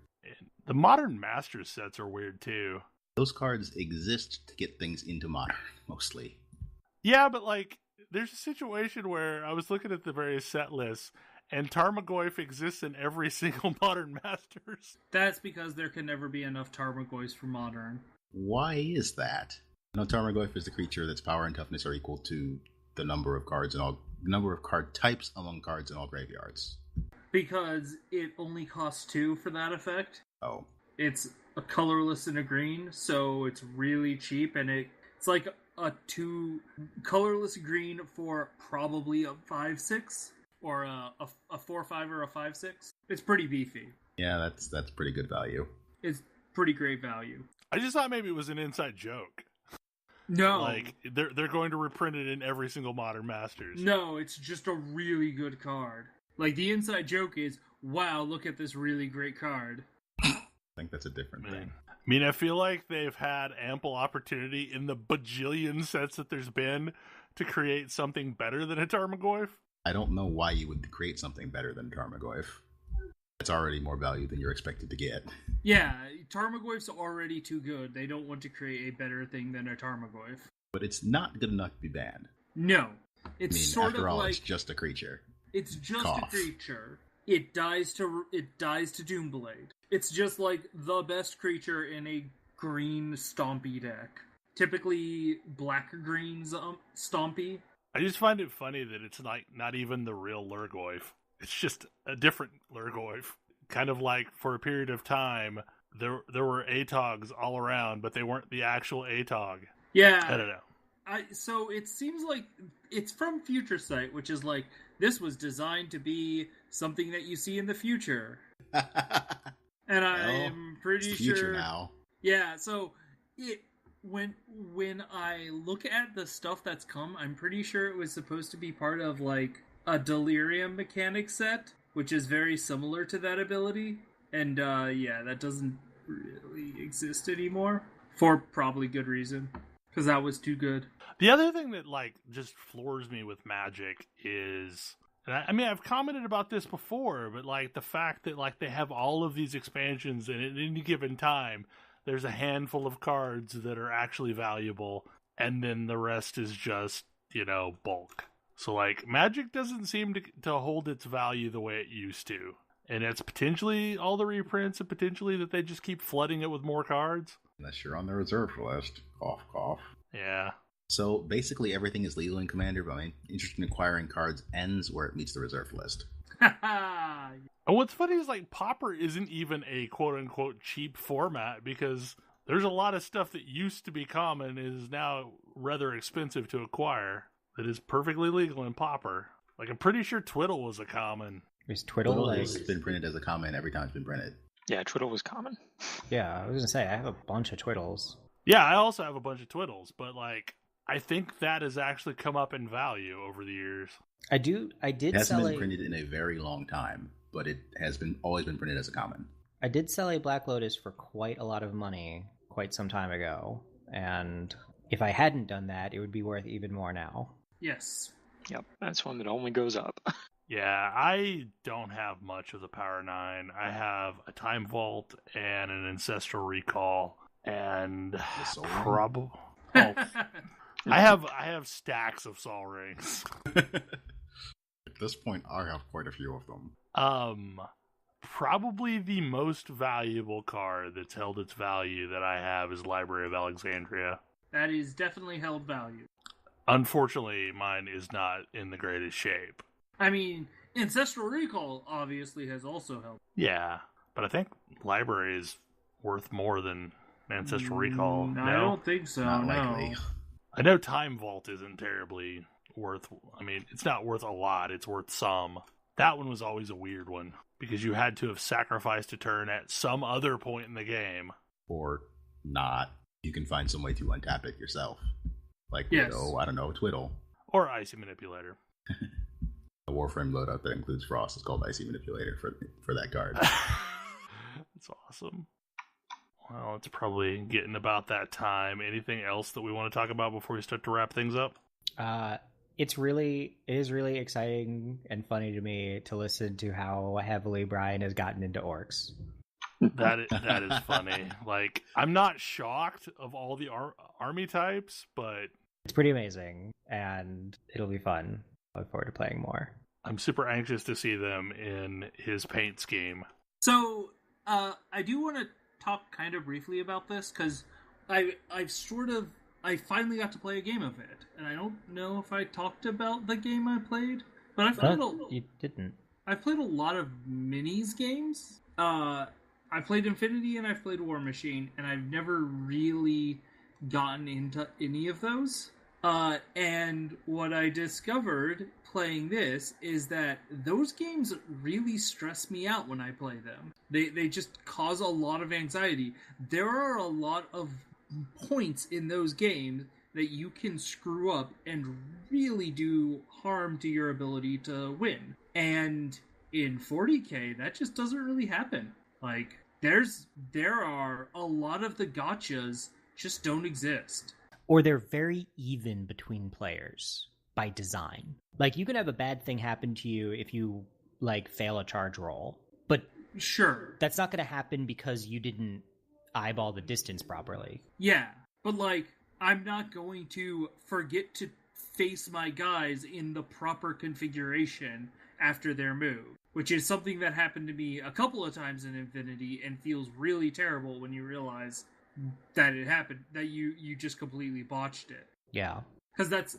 The Modern Masters sets are weird too. Those cards exist to get things into Modern, mostly. Yeah, but like, there's a situation where I was looking at the various set lists, and Tarmogoyf exists in every single Modern Masters. That's because there can never be enough Tarmogoyfs for Modern. Why is that? No, Tarmogoyf is the creature that's power and toughness are equal to the number of cards and all number of card types among cards in all graveyards. Because it only costs 2 for that effect. Oh. It's a colorless and a green, so it's really cheap, and it's like a 2 colorless green for probably a 5/6. or a 4.5 or a 5.6. It's pretty beefy. Yeah, that's pretty good value. It's pretty great value. I just thought maybe it was an inside joke. No, Like they're going to reprint it in every single Modern Masters. no, it's just a really good card. Like the inside joke is, wow, look at this really great card. I think that's a different thing. I mean, I feel like they've had ample opportunity in the bajillion sets that there's been to create something better than a Tarmogoyf. I don't know why you would create something better than Tarmogoyf. It's already more value than you're expected to get. Yeah, Tarmogoyf's already too good. They don't want to create a better thing than a Tarmogoyf. But it's not good enough to be banned. No. It's I mean, sort after of all, like... it's just a creature. It's just Cough. a creature. It dies to Doomblade. It's just like the best creature in a green stompy deck. Typically black-green stompy. I just find it funny that it's like not even the real Lurgoyf. It's just a different Lurgoyf. Kind of like for a period of time, there were Atogs all around, but they weren't the actual Atog. Yeah. I don't know. So it seems like it's from Future Sight, which is like, this was designed to be something that you see in the future. And I'm pretty it's the future sure now. Yeah, so when I look at the stuff that's come, I'm pretty sure it was supposed to be part of like a Delirium mechanic set, which is very similar to that ability. And yeah, that doesn't really exist anymore for probably good reason, because that was too good. The other thing that like just floors me with Magic is, and I mean I've commented about this before, but like the fact that like they have all of these expansions and at any given time there's a handful of cards that are actually valuable, and then the rest is just, you know, bulk. So like Magic doesn't seem to hold its value the way it used to. And it's potentially all the reprints and potentially that they just keep flooding it with more cards. Unless you're on the reserve list. Cough, cough. Yeah. So basically everything is legal in Commander, but my interest in acquiring cards ends where it meets the reserve list. And what's funny is like Pauper isn't even a quote-unquote cheap format, because there's a lot of stuff that used to be common is now rather expensive to acquire that is perfectly legal in Pauper. Like I'm pretty sure Twiddle was a common. Is Twiddle Twiddle like... has been printed as a common every time it's been printed. Yeah, Twiddle was common. Yeah, I was gonna say, I have a bunch of Twiddles. Yeah, I also have a bunch of Twiddles, but like I think that has actually come up in value over the years. I did It hasn't sell been printed in a very long time, but it has always been printed as a common. I did sell a Black Lotus for quite a lot of money quite some time ago, and if I hadn't done that, it would be worth even more now. Yes. Yep, that's one that only goes up. Yeah, I don't have much of the Power 9. I have a Time Vault and an Ancestral Recall, and probably I have stacks of Sol Rings. At this point, I have quite a few of them. Probably the most valuable card that's held its value that I have is Library of Alexandria. That is definitely held value. Unfortunately, mine is not in the greatest shape. I mean, Ancestral Recall obviously has also held. Yeah, but I think Library is worth more than Ancestral Recall. No, I don't think so. Not no. likely. I know Time Vault isn't terribly worth... I mean, it's not worth a lot. It's worth some. That one was always a weird one, because you had to have sacrificed a turn at some other point in the game. Or not. You can find some way to untap it yourself. Like, yes. I don't know, Twiddle. Or Icy Manipulator. A Warframe loadout that includes Frost is called Icy Manipulator for that card. That's awesome. Well, it's probably getting about that time. Anything else that we want to talk about before we start to wrap things up? It is really exciting and funny to me to listen to how heavily Brian has gotten into orcs. That is funny. Like, I'm not shocked of all the army types, but it's pretty amazing, and it'll be fun. I look forward to playing more. I'm super anxious to see them in his paint scheme. So, I do want to talk kind of briefly about this, because I finally got to play a game of it, and I don't know if I talked about the game I played, but you didn't. I've played a lot of minis games. I played Infinity and I've played War Machine, and I've never really gotten into any of those. And what I discovered playing this is that those games really stress me out when I play them. They just cause a lot of anxiety. There are a lot of points in those games that you can screw up and really do harm to your ability to win. And in 40K, that just doesn't really happen. Like, there are a lot of the gotchas just don't exist. Or they're very even between players by design. Like, you can have a bad thing happen to you if you, like, fail a charge roll. But sure, that's not going to happen because you didn't eyeball the distance properly. Yeah, but, like, I'm not going to forget to face my guys in the proper configuration after their move, which is something that happened to me a couple of times in Infinity and feels really terrible when you realize that it happened, that you just completely botched it. Yeah. Because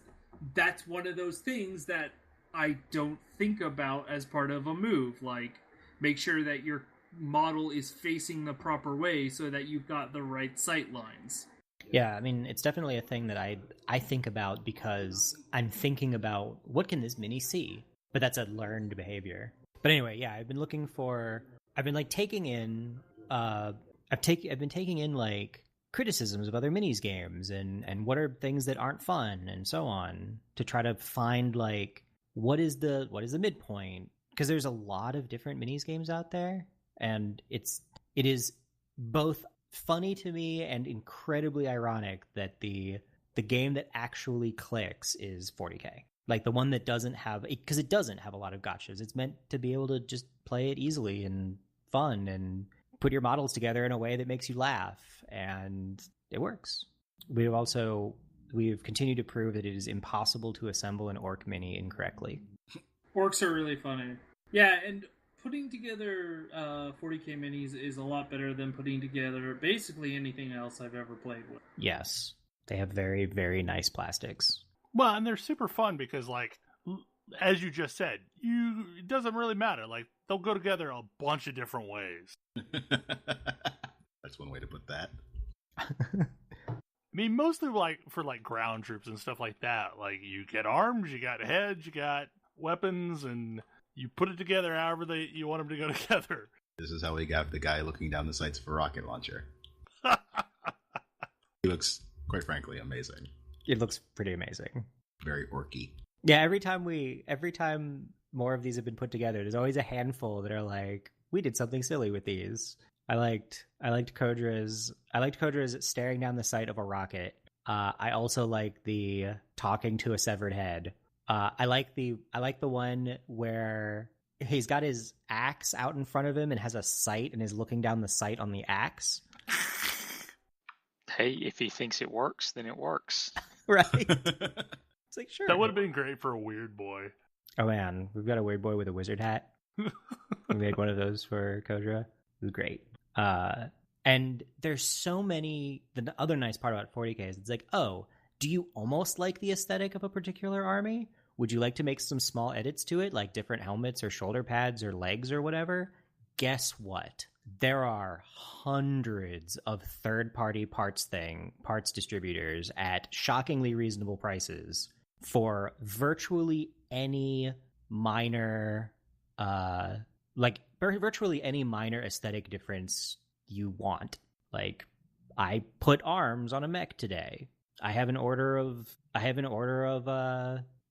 that's one of those things that I don't think about as part of a move. Like, make sure that your model is facing the proper way so that you've got the right sight lines. Yeah, I mean, it's definitely a thing that I think about because I'm thinking about what can this mini see? But that's a learned behavior. But anyway, yeah, I've been like taking in I've been taking in like criticisms of other minis games and what are things that aren't fun and so on to try to find like what is the midpoint, because there's a lot of different minis games out there, and it is both funny to me and incredibly ironic that the game that actually clicks is 40K. Like the one that doesn't have, because it doesn't have a lot of gotchas. It's meant to be able to just play it easily and fun and put your models together in a way that makes you laugh, and it works. We've continued to prove that it is impossible to assemble an orc mini incorrectly. Orcs are really funny. Yeah, and putting together 40K minis is a lot better than putting together basically anything else I've ever played with. Yes. They have very, very nice plastics. Well, and they're super fun because, like, as you just said, it doesn't really matter. Like, they'll go together a bunch of different ways. That's one way to put that. I mean, mostly like for like ground troops and stuff like that. Like, you get arms, you got heads, you got weapons, and you put it together however you want them to go together. This is how we got the guy looking down the sights of a rocket launcher. He looks, quite frankly, amazing. It looks pretty amazing. Very orky. Yeah, every time more of these have been put together, there's always a handful that are like, we did something silly with these. I liked Kodra's staring down the sight of a rocket. I also like the talking to a severed head. I like the one where he's got his axe out in front of him and has a sight and is looking down the sight on the axe. Hey, if he thinks it works, then it works. Right. It's like, sure. That would have been great for a weird boy. Oh man, we've got a weird boy with a wizard hat. We made one of those for Kodra. It was great. And there's so many. The other nice part about 40K is it's like, oh, do you almost like the aesthetic of a particular army? Would you like to make some small edits to it, like different helmets or shoulder pads or legs or whatever? Guess what? There are hundreds of third-party parts distributors at shockingly reasonable prices for virtually any minor, virtually any minor aesthetic difference you want. Like, I put arms on a mech today. I have an order of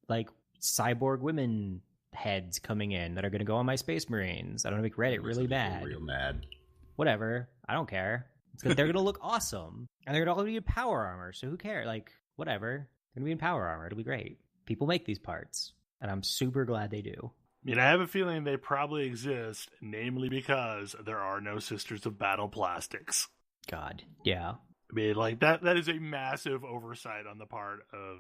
like cyborg women heads coming in that are going to go on my Space Marines. I don't make Reddit really bad. Real mad. Whatever. I don't care. They're going to look awesome. And they're going to all be in power armor, so who cares? Like, whatever. They're going to be in power armor. It'll be great. People make these parts, and I'm super glad they do. I mean, I have a feeling they probably exist, namely because there are no Sisters of Battle plastics. God, yeah. I mean, like, that is a massive oversight on the part of,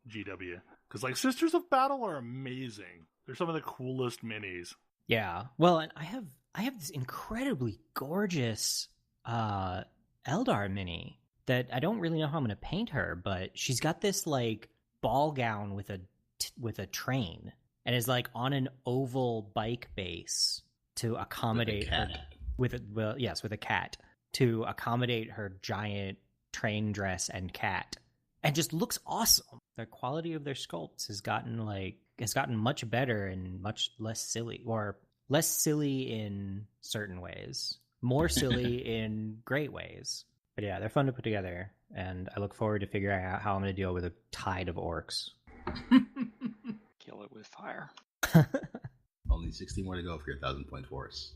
GW. Because, like, Sisters of Battle are amazing. They're some of the coolest minis. Yeah. Well, and I have this incredibly gorgeous Eldar mini that I don't really know how I'm going to paint her, but she's got this, like, ball gown with a train and is, like, on an oval bike base to accommodate her. With a cat. To accommodate her giant train dress and cat. and just looks awesome. The quality of their sculpts has gotten much better and much less silly, or less silly in certain ways, more silly in great ways. But yeah, they're fun to put together, and I look forward to figuring out how I'm going to deal with a tide of orcs. Kill it with fire. Only 60 more to go for your 1,000-point force.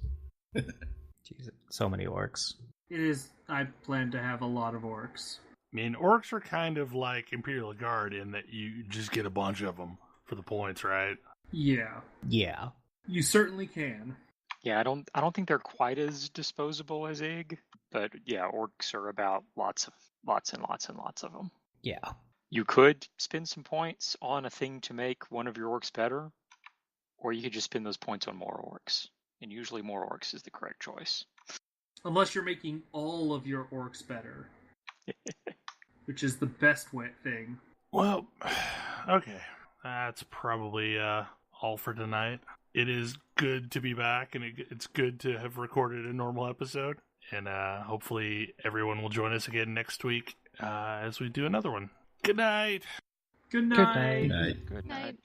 Jesus, so many orcs. It is. I plan to have a lot of orcs. I mean, orcs are kind of like Imperial Guard in that you just get a bunch of them for the points, right? Yeah. Yeah. You certainly can. Yeah, I don't think they're quite as disposable as Ig, but yeah, orcs are about lots and lots of them. Yeah. You could spend some points on a thing to make one of your orcs better, or you could just spend those points on more orcs. And usually more orcs is the correct choice. Unless you're making all of your orcs better. Which is the best thing. Well, okay. That's probably all for tonight. It is good to be back, and it's good to have recorded a normal episode. And hopefully everyone will join us again next week as we do another one. Good night! Good night! Good night. Good night.